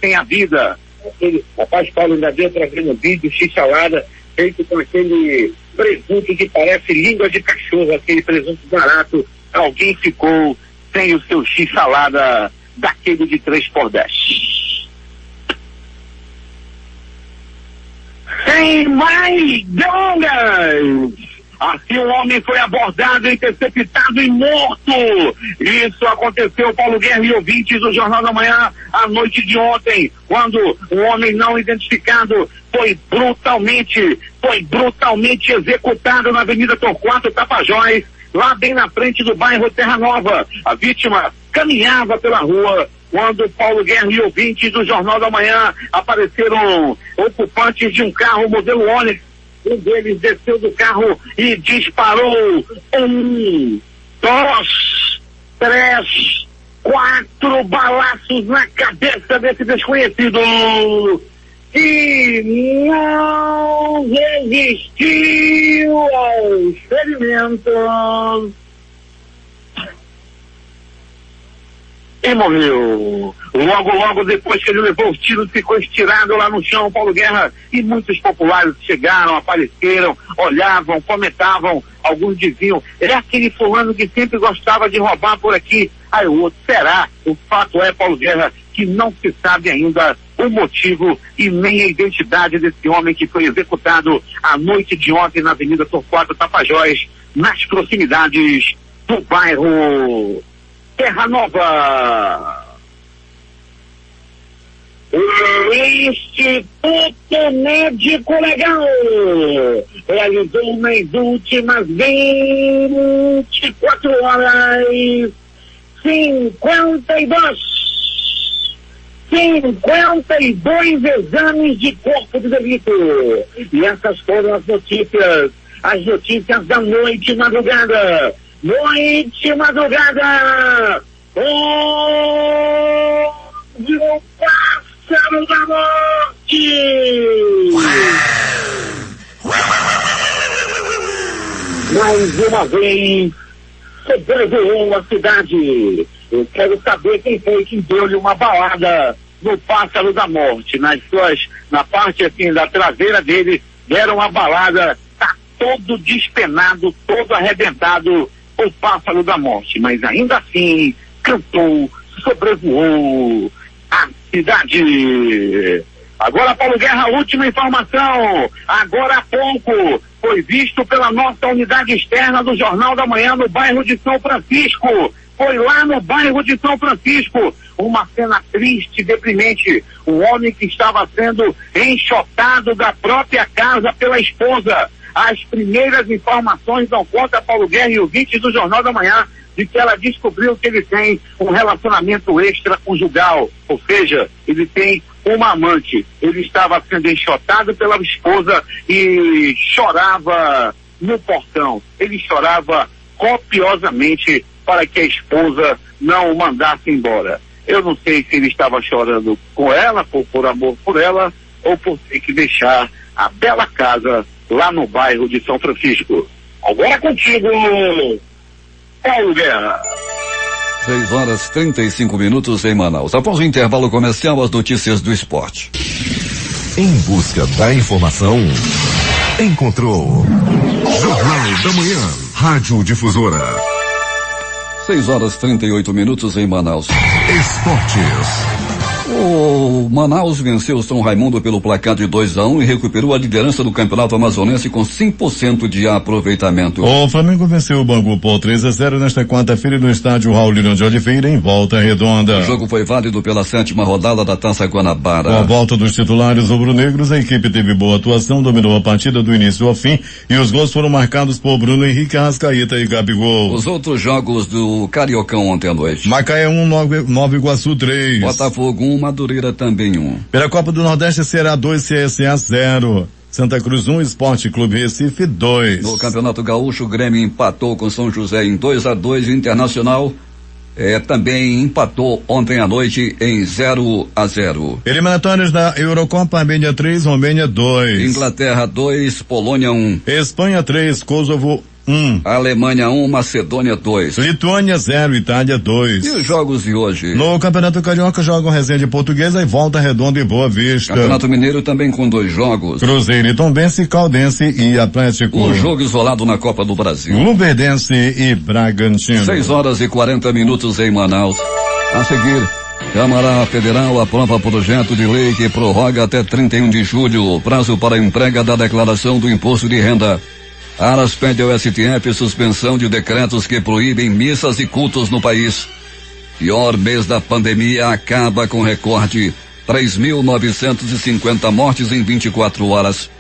[SPEAKER 4] sem a vida. Aquele rapaz Paulo ainda deu trazendo vídeo, x-salada, feito com aquele presunto que parece língua de cachorro, aquele presunto barato. Alguém ficou sem o seu x-salada daquele de 3x10. Sem mais delongas, assim um homem foi abordado, interceptado e morto. Isso aconteceu, Paulo Guerra e ouvintes do Jornal da Manhã, à noite de ontem, quando um homem não identificado foi brutalmente executado na Avenida Torquato Tapajós, lá bem na frente do bairro Terra Nova. A vítima caminhava pela rua quando Paulo Guerra e ouvintes do Jornal da Manhã apareceram ocupantes de um carro modelo Onix. Um deles desceu do carro e disparou 1, 2, 3, 4 balaços na cabeça desse desconhecido, que não resistiu aos ferimentos e morreu. Logo depois que ele levou o tiro, ficou estirado lá no chão, Paulo Guerra, e muitos populares chegaram, apareceram, olhavam, comentavam, alguns diziam, é aquele fulano que sempre gostava de roubar por aqui. Aí o outro, será? O fato é, Paulo Guerra, que não se sabe ainda o motivo e nem a identidade desse homem que foi executado à noite de ontem na Avenida Torquato Tapajós, nas proximidades do bairro Terra Nova. O Instituto Médico Legal realizou nas últimas 24 horas 52 exames de corpo de delito. E essas foram as notícias da noite e madrugada. Onde o pássaro da morte mais uma vez sobrevoou a cidade. Eu quero saber quem foi que deu-lhe uma balada no pássaro da morte. Na parte assim da traseira dele, deram uma balada, tá todo despenado, todo arrebentado o pássaro da morte. Mas ainda assim, cantou, sobrevoou a cidade. Agora, Paulo Guerra, última informação. Agora há pouco foi visto pela nossa unidade externa do Jornal da Manhã no bairro de São Francisco. Foi lá no bairro de São Francisco. Uma cena triste, deprimente. Um homem que estava sendo enxotado da própria casa pela esposa. As primeiras informações dão conta, Paulo Guerra e ouvintes do Jornal da Manhã, de que ela descobriu que ele tem um relacionamento extraconjugal, ou seja, ele tem uma amante. Ele estava sendo enxotado pela esposa e chorava no portão. Ele chorava copiosamente para que a esposa não o mandasse embora. Eu não sei se ele estava chorando com ela, por amor por ela, ou por ter que deixar a bela casa lá no bairro de São Francisco. Agora contigo, Paulo Guerra.
[SPEAKER 2] 6h35 em Manaus. Após o intervalo comercial, as notícias do esporte.
[SPEAKER 3] Em busca da informação, encontrou Jornal da Manhã, Rádio Difusora.
[SPEAKER 2] 6h38 em Manaus.
[SPEAKER 3] Esportes.
[SPEAKER 2] O Manaus venceu o São Raimundo pelo placar de 2-1 e recuperou a liderança do Campeonato Amazonense com 100% de aproveitamento.
[SPEAKER 1] O Flamengo venceu o Bangu por 3-0 nesta quarta-feira no estádio Raulino de Oliveira, em Volta Redonda.
[SPEAKER 2] O jogo foi válido pela 7ª rodada da Taça Guanabara.
[SPEAKER 1] Com a volta dos titulares rubro-negros, a equipe teve boa atuação, dominou a partida do início ao fim e os gols foram marcados por Bruno Henrique, Arrascaeta e Gabigol.
[SPEAKER 2] Os outros jogos do Cariocão ontem à noite.
[SPEAKER 1] Macaé 1, Nova Iguaçu 3.
[SPEAKER 2] Botafogo 1, Madureira também 1.
[SPEAKER 1] Pela Copa do Nordeste, Ceará 2, CSA 0. Santa Cruz 1, Esporte Clube Recife 2.
[SPEAKER 2] No Campeonato Gaúcho, o Grêmio empatou com São José em 2-2. Internacional também empatou ontem à noite em 0-0.
[SPEAKER 1] Eliminatórias da Eurocopa, Armênia 3, Romênia 2.
[SPEAKER 2] Inglaterra 2, Polônia 1.
[SPEAKER 1] Espanha 3, Kosovo 1.
[SPEAKER 2] Alemanha 1, Macedônia 2.
[SPEAKER 1] Lituânia 0, Itália 2.
[SPEAKER 2] E os jogos de hoje?
[SPEAKER 1] No Campeonato Carioca jogam Resende Portuguesa e Volta Redonda e Boa Vista.
[SPEAKER 2] Campeonato Mineiro também com 2 jogos.
[SPEAKER 1] Cruzeiro e Tombense, Caldense e Atlético.
[SPEAKER 2] O jogo isolado na Copa do Brasil.
[SPEAKER 1] Luverdense e Bragantino.
[SPEAKER 2] 6h40 em Manaus. A seguir, Câmara Federal aprova projeto de lei que prorroga até 31 de julho o prazo para entrega da declaração do imposto de renda. Aras pede ao STF suspensão de decretos que proíbem missas e cultos no país. Pior mês da pandemia acaba com recorde: 3.950 mortes em 24 horas.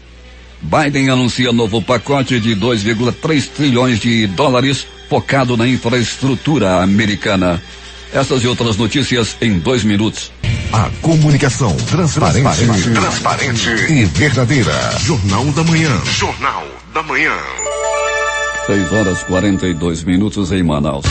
[SPEAKER 2] Biden anuncia novo pacote de 2,3 trilhões de dólares focado na infraestrutura americana. Essas e outras notícias em 2 minutos.
[SPEAKER 3] A comunicação transparente e verdadeira. Jornal da Manhã. Jornal da Manhã.
[SPEAKER 2] 6h42 em Manaus.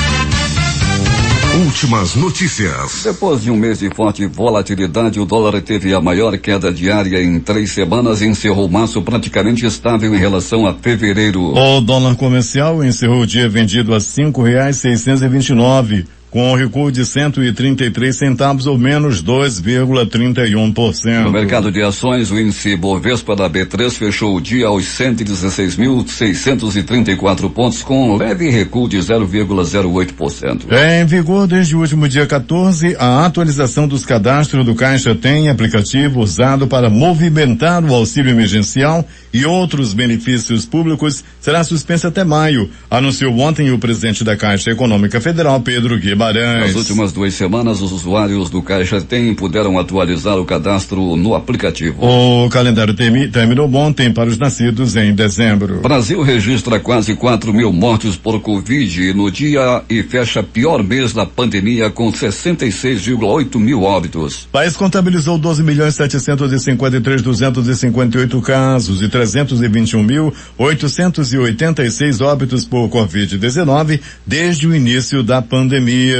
[SPEAKER 3] Últimas notícias.
[SPEAKER 2] Depois de um mês de forte volatilidade, o dólar teve a maior queda diária em 3 semanas e encerrou março praticamente estável em relação a fevereiro.
[SPEAKER 1] O dólar comercial encerrou o dia vendido a R$ 5,629, com recuo de 133 centavos ou menos 2,31%.
[SPEAKER 2] No mercado de ações, o índice Bovespa da B3 fechou o dia aos 116.634 pontos, com um leve recuo de 0,08%.
[SPEAKER 1] Em vigor desde o último dia 14, a atualização dos cadastros do Caixa Tem, aplicativo usado para movimentar o auxílio emergencial e outros benefícios públicos, será suspensa até maio, anunciou ontem o presidente da Caixa Econômica Federal, Pedro Guimarães.
[SPEAKER 2] Nas últimas 2 semanas, os usuários do Caixa Tem puderam atualizar o cadastro no aplicativo.
[SPEAKER 1] O calendário terminou ontem para os nascidos em dezembro.
[SPEAKER 2] O Brasil registra quase 4 mil mortes por Covid no dia e fecha pior mês da pandemia com 66,8 mil óbitos.
[SPEAKER 1] O país contabilizou 12.753.258 casos e 321.886 óbitos por Covid-19 desde o início da pandemia.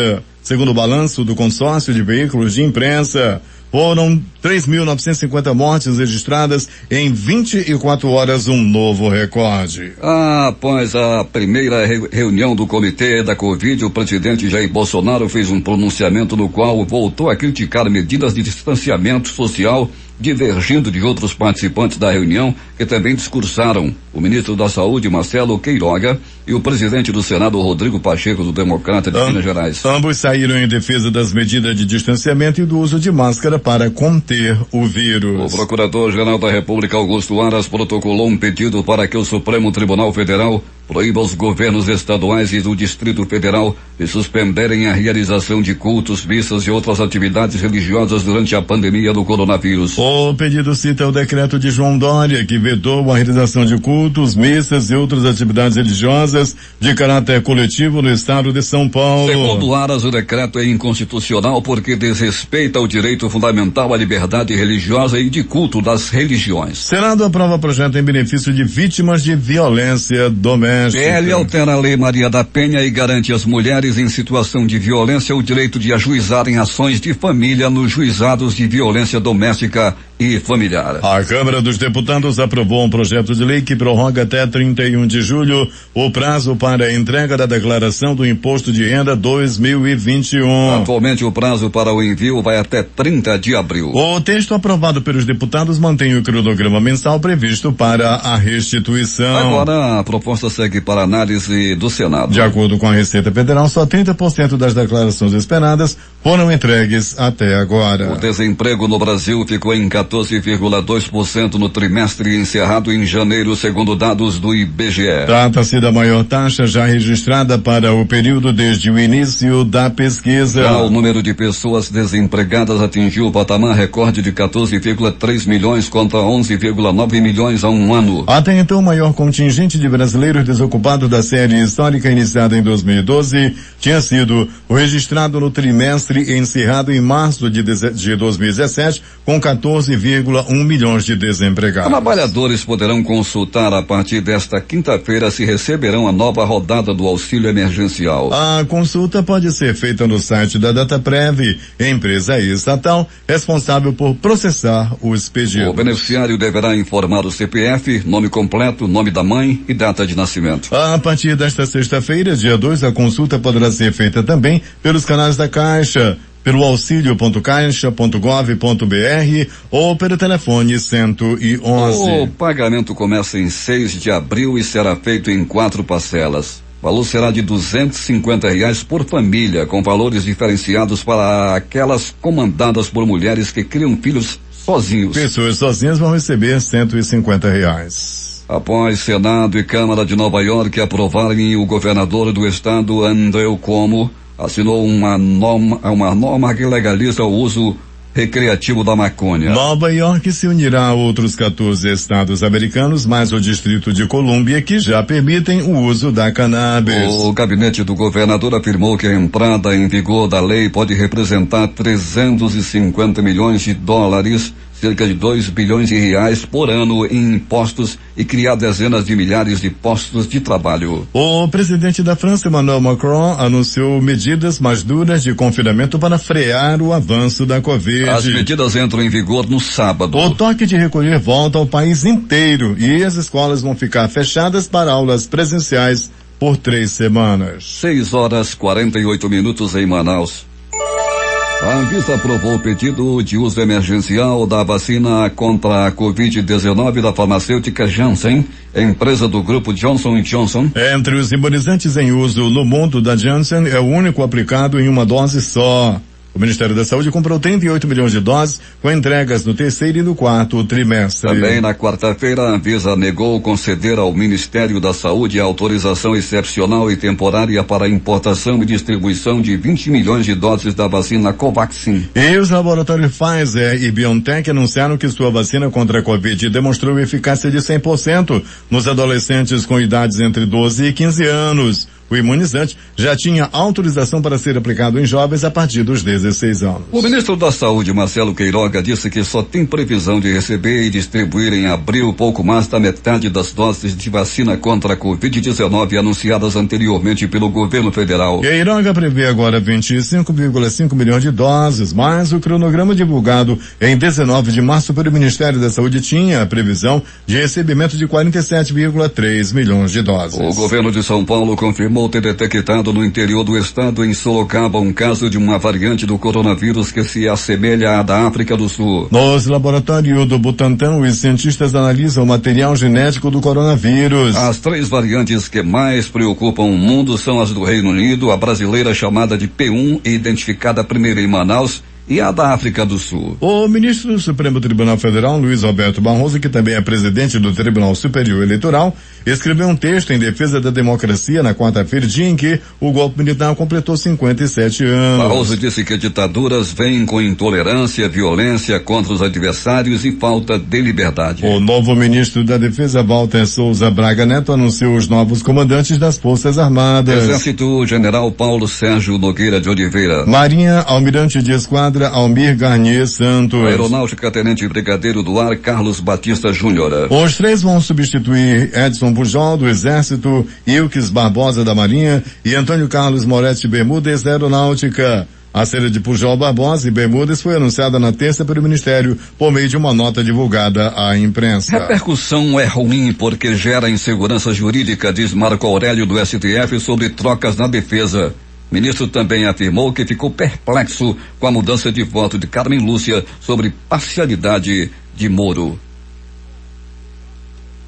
[SPEAKER 1] Segundo o balanço do consórcio de veículos de imprensa, foram 3.950 mortes registradas em 24 horas, um novo recorde.
[SPEAKER 2] Após a primeira reunião do comitê da Covid, o presidente Jair Bolsonaro fez um pronunciamento no qual voltou a criticar medidas de distanciamento social, divergindo de outros participantes da reunião, que também discursaram: o ministro da Saúde, Marcelo Queiroga, e o presidente do Senado, Rodrigo Pacheco, do Democrata de Minas Gerais.
[SPEAKER 1] Ambos saíram em defesa das medidas de distanciamento e do uso de máscara para conter o vírus.
[SPEAKER 2] O Procurador-Geral da República, Augusto Aras, protocolou um pedido para que o Supremo Tribunal Federal proíba os governos estaduais e do Distrito Federal de suspenderem a realização de cultos, missas e outras atividades religiosas durante a pandemia do coronavírus.
[SPEAKER 1] O pedido cita o decreto de João Dória, que vedou a realização de cultos, missas e outras atividades religiosas de caráter coletivo no estado de São Paulo.
[SPEAKER 2] Segundo Aras, o decreto é inconstitucional porque desrespeita o direito fundamental à liberdade religiosa e de culto das religiões.
[SPEAKER 1] Senado aprova projeto em benefício de vítimas de violência doméstica.
[SPEAKER 2] PL altera a Lei Maria da Penha e garante às mulheres em situação de violência o direito de ajuizarem ações de família nos juizados de violência doméstica e familiar.
[SPEAKER 1] A Câmara dos Deputados aprovou um projeto de lei que prorroga até 31 de julho o prazo para a entrega da declaração do Imposto de Renda 2021.
[SPEAKER 2] Atualmente o prazo para o envio vai até 30 de abril.
[SPEAKER 1] O texto aprovado pelos deputados mantém o cronograma mensal previsto para a restituição.
[SPEAKER 2] Agora a proposta segue para análise do Senado.
[SPEAKER 1] De acordo com a Receita Federal, só 30% das declarações esperadas foram entregues até agora.
[SPEAKER 2] O desemprego no Brasil ficou em 14,2% no trimestre encerrado em janeiro, segundo dados do IBGE.
[SPEAKER 1] Trata-se da maior taxa já registrada para o período desde o início da pesquisa.
[SPEAKER 2] Já o número de pessoas desempregadas atingiu o patamar recorde de 14,3 milhões contra 11,9 milhões há um ano.
[SPEAKER 1] Até então, o maior contingente de brasileiros desocupados da série histórica iniciada em 2012 tinha sido o registrado no trimestre encerrado em março de 2017, com 14,1 milhões de desempregados.
[SPEAKER 2] Trabalhadores poderão consultar a partir desta quinta-feira se receberão a nova rodada do auxílio emergencial.
[SPEAKER 1] A consulta pode ser feita no site da Dataprev, empresa estatal responsável por processar os pedidos.
[SPEAKER 2] O beneficiário deverá informar o CPF, nome completo, nome da mãe e data de nascimento.
[SPEAKER 1] A partir desta sexta-feira, dia 2, a consulta poderá ser feita também pelos canais da Caixa, pelo auxilio.caixa.gov.br ou pelo telefone 111.
[SPEAKER 2] O pagamento começa em 6 de abril e será feito em 4 parcelas. O valor será de R$250 por família, com valores diferenciados para aquelas comandadas por mulheres que criam filhos sozinhos.
[SPEAKER 1] Pessoas sozinhas vão receber R$150.
[SPEAKER 2] Após Senado e Câmara de Nova York aprovarem, o governador do estado, Andrew Cuomo, assinou uma norma que legaliza o uso recreativo da maconha.
[SPEAKER 1] Nova York se unirá a outros 14 estados americanos, mais o Distrito de Colômbia, que já permitem o uso da cannabis.
[SPEAKER 2] O gabinete do governador afirmou que a entrada em vigor da lei pode representar 350 milhões de dólares, cerca de 2 bilhões de reais por ano em impostos e criar dezenas de milhares de postos de trabalho.
[SPEAKER 1] O presidente da França, Emmanuel Macron, anunciou medidas mais duras de confinamento para frear o avanço da Covid.
[SPEAKER 2] As medidas entram em vigor no sábado.
[SPEAKER 1] O toque de recolher volta ao país inteiro e as escolas vão ficar fechadas para aulas presenciais por 3 semanas.
[SPEAKER 2] 6h48 em Manaus. A Anvisa aprovou o pedido de uso emergencial da vacina contra a Covid-19 da farmacêutica Janssen, empresa do grupo Johnson & Johnson.
[SPEAKER 1] Entre os imunizantes em uso no mundo, da Janssen é o único aplicado em uma dose só. O Ministério da Saúde comprou 38 milhões de doses, com entregas no 3º e no 4º trimestre.
[SPEAKER 2] Também na quarta-feira, a Anvisa negou conceder ao Ministério da Saúde a autorização excepcional e temporária para a importação e distribuição de 20 milhões de doses da vacina Covaxin.
[SPEAKER 1] E os laboratórios Pfizer e BioNTech anunciaram que sua vacina contra a Covid demonstrou eficácia de 100% nos adolescentes com idades entre 12 e 15 anos. O imunizante já tinha autorização para ser aplicado em jovens a partir dos 16 anos.
[SPEAKER 2] O ministro da Saúde, Marcelo Queiroga, disse que só tem previsão de receber e distribuir em abril pouco mais da metade das doses de vacina contra a Covid-19 anunciadas anteriormente pelo governo federal.
[SPEAKER 1] Queiroga prevê agora 25,5 milhões de doses, mas o cronograma divulgado em 19 de março pelo Ministério da Saúde tinha a previsão de recebimento de 47,3 milhões de doses.
[SPEAKER 2] O governo de São Paulo confirmou ter detectado no interior do estado, em Sorocaba, um caso de uma variante do coronavírus que se assemelha à da África do Sul.
[SPEAKER 1] Nos laboratórios do Butantan, os cientistas analisam o material genético do coronavírus.
[SPEAKER 2] As 3 variantes que mais preocupam o mundo são as do Reino Unido, a brasileira chamada de P1, identificada primeiro em Manaus, e a da África do Sul.
[SPEAKER 1] O ministro do Supremo Tribunal Federal, Luiz Roberto Barroso, que também é presidente do Tribunal Superior Eleitoral, escreveu um texto em defesa da democracia na quarta-feira, dia em que o golpe militar completou 57 anos.
[SPEAKER 2] Barroso disse que ditaduras vêm com intolerância, violência contra os adversários e falta de liberdade.
[SPEAKER 1] O novo ministro da Defesa, Walter Souza Braga Neto, anunciou os novos comandantes das Forças Armadas.
[SPEAKER 2] Exército, General Paulo Sérgio Nogueira de Oliveira.
[SPEAKER 1] Marinha, Almirante de Esquadra Almir Garnier Santos.
[SPEAKER 2] Aeronáutica, Tenente Brigadeiro do Ar Carlos Batista Júnior.
[SPEAKER 1] Os 3 vão substituir Edson Pujol do Exército, Ilques Barbosa da Marinha e Antônio Carlos Moretti Bermudes da Aeronáutica. A saída de Pujol, Barbosa e Bermudes foi anunciada na terça pelo Ministério por meio de uma nota divulgada à imprensa.
[SPEAKER 2] Repercussão é ruim porque gera insegurança jurídica, diz Marco Aurélio do STF sobre trocas na defesa. O ministro também afirmou que ficou perplexo com a mudança de voto de Carmen Lúcia sobre parcialidade de Moro.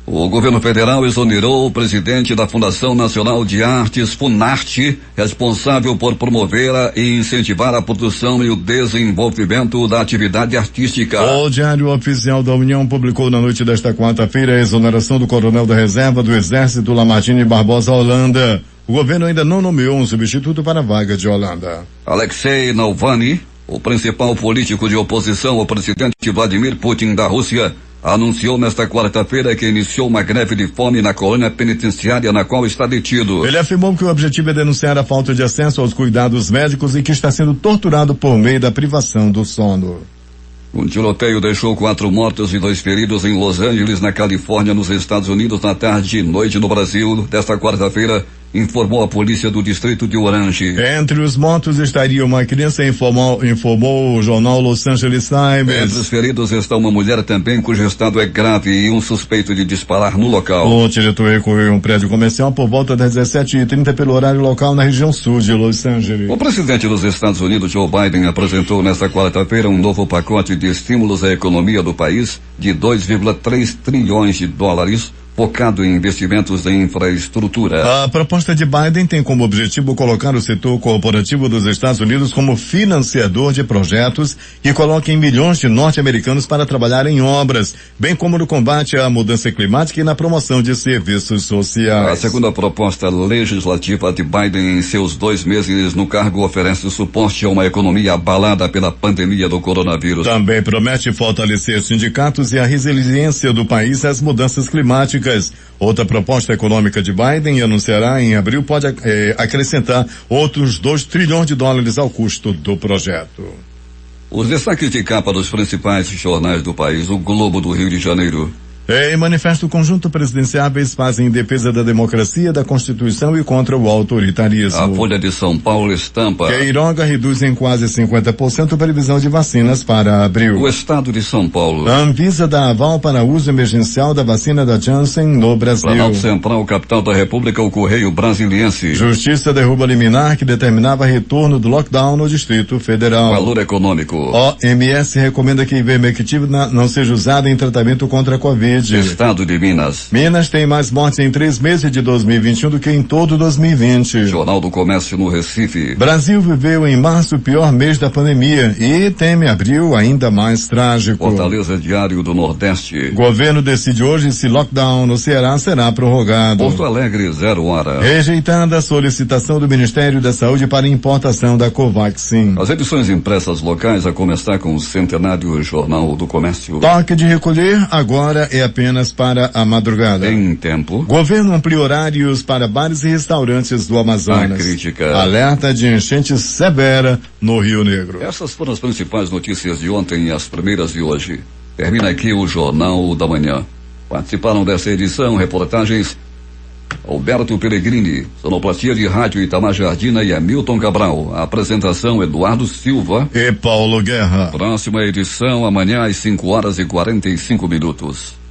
[SPEAKER 2] O governo federal exonerou o presidente da Fundação Nacional de Artes, Funarte, responsável por promover e incentivar a produção e o desenvolvimento da atividade artística.
[SPEAKER 1] O Diário Oficial da União publicou na noite desta quarta-feira a exoneração do coronel da reserva do Exército Lamartine Barbosa Holanda. O governo ainda não nomeou um substituto para a vaga de Holanda.
[SPEAKER 2] Alexei Navalny, o principal político de oposição ao presidente Vladimir Putin da Rússia, anunciou nesta quarta-feira que iniciou uma greve de fome na colônia penitenciária na qual está detido.
[SPEAKER 1] Ele afirmou que o objetivo é denunciar a falta de acesso aos cuidados médicos e que está sendo torturado por meio da privação do sono.
[SPEAKER 2] Um tiroteio deixou 4 mortos e 2 feridos em Los Angeles, na Califórnia, nos Estados Unidos, na tarde e noite no Brasil, desta quarta-feira, informou a polícia do distrito de Orange.
[SPEAKER 1] Entre os mortos estaria uma criança, informou o jornal Los Angeles Times.
[SPEAKER 2] Entre os feridos está uma mulher também, cujo estado é grave, e um suspeito de disparar no local.
[SPEAKER 1] O diretor recorreu a um prédio comercial por volta das 17h30 pelo horário local na região sul de Los Angeles.
[SPEAKER 2] O presidente dos Estados Unidos, Joe Biden, apresentou nesta quarta-feira um novo pacote de estímulos à economia do país de 2,3 trilhões de dólares, focado em investimentos em infraestrutura.
[SPEAKER 1] A proposta de Biden tem como objetivo colocar o setor corporativo dos Estados Unidos como financiador de projetos que coloquem milhões de norte-americanos para trabalhar em obras, bem como no combate à mudança climática e na promoção de serviços sociais.
[SPEAKER 2] A segunda proposta legislativa de Biden em seus 2 meses no cargo oferece suporte a uma economia abalada pela pandemia do coronavírus.
[SPEAKER 1] Também promete fortalecer sindicatos e a resiliência do país às mudanças climáticas. Outra proposta econômica de Biden, anunciará em abril, pode acrescentar outros 2 trilhões de dólares ao custo do projeto.
[SPEAKER 2] Os destaques de capa dos principais jornais do país. O Globo do Rio de Janeiro.
[SPEAKER 1] Em manifesto conjunto, presidenciáveis fazem em defesa da democracia, da Constituição e contra o autoritarismo.
[SPEAKER 2] A Folha de São Paulo estampa:
[SPEAKER 1] Queiroga reduz em quase 50% a previsão de vacinas para abril.
[SPEAKER 2] O Estado de São Paulo:
[SPEAKER 1] A Anvisa dá aval para uso emergencial da vacina da Janssen no Brasil.
[SPEAKER 2] Planalto Central, capital da República, o Correio Brasiliense.
[SPEAKER 1] Justiça derruba liminar que determinava retorno do lockdown no Distrito Federal.
[SPEAKER 2] Valor econômico:
[SPEAKER 1] OMS recomenda que ivermectina não seja usada em tratamento contra a Covid.
[SPEAKER 2] Estado de Minas.
[SPEAKER 1] Minas tem mais mortes em 3 meses de 2021 do que em todo 2020.
[SPEAKER 2] Jornal do Comércio no Recife.
[SPEAKER 1] Brasil viveu em março o pior mês da pandemia e teme abril ainda mais trágico.
[SPEAKER 2] Fortaleza Diário do Nordeste.
[SPEAKER 1] Governo decide hoje se lockdown no Ceará será prorrogado.
[SPEAKER 2] Porto Alegre, 0 hora.
[SPEAKER 1] Rejeitada a solicitação do Ministério da Saúde para importação da Covaxin.
[SPEAKER 2] As edições impressas locais, a começar com o centenário Jornal do Comércio.
[SPEAKER 1] Toque de recolher agora é apenas para a madrugada.
[SPEAKER 2] Em tempo.
[SPEAKER 1] Governo amplia horários para bares e restaurantes do Amazonas.
[SPEAKER 2] A crítica.
[SPEAKER 1] Alerta de enchente severa no Rio Negro.
[SPEAKER 2] Essas foram as principais notícias de ontem e as primeiras de hoje. Termina aqui o Jornal da Manhã. Participaram dessa edição reportagens Alberto Peregrini, sonoplastia de rádio Itamar Jardina e Hamilton Cabral. A apresentação Eduardo Silva
[SPEAKER 1] e Paulo Guerra.
[SPEAKER 2] Próxima edição amanhã às 5 horas e 45 minutos.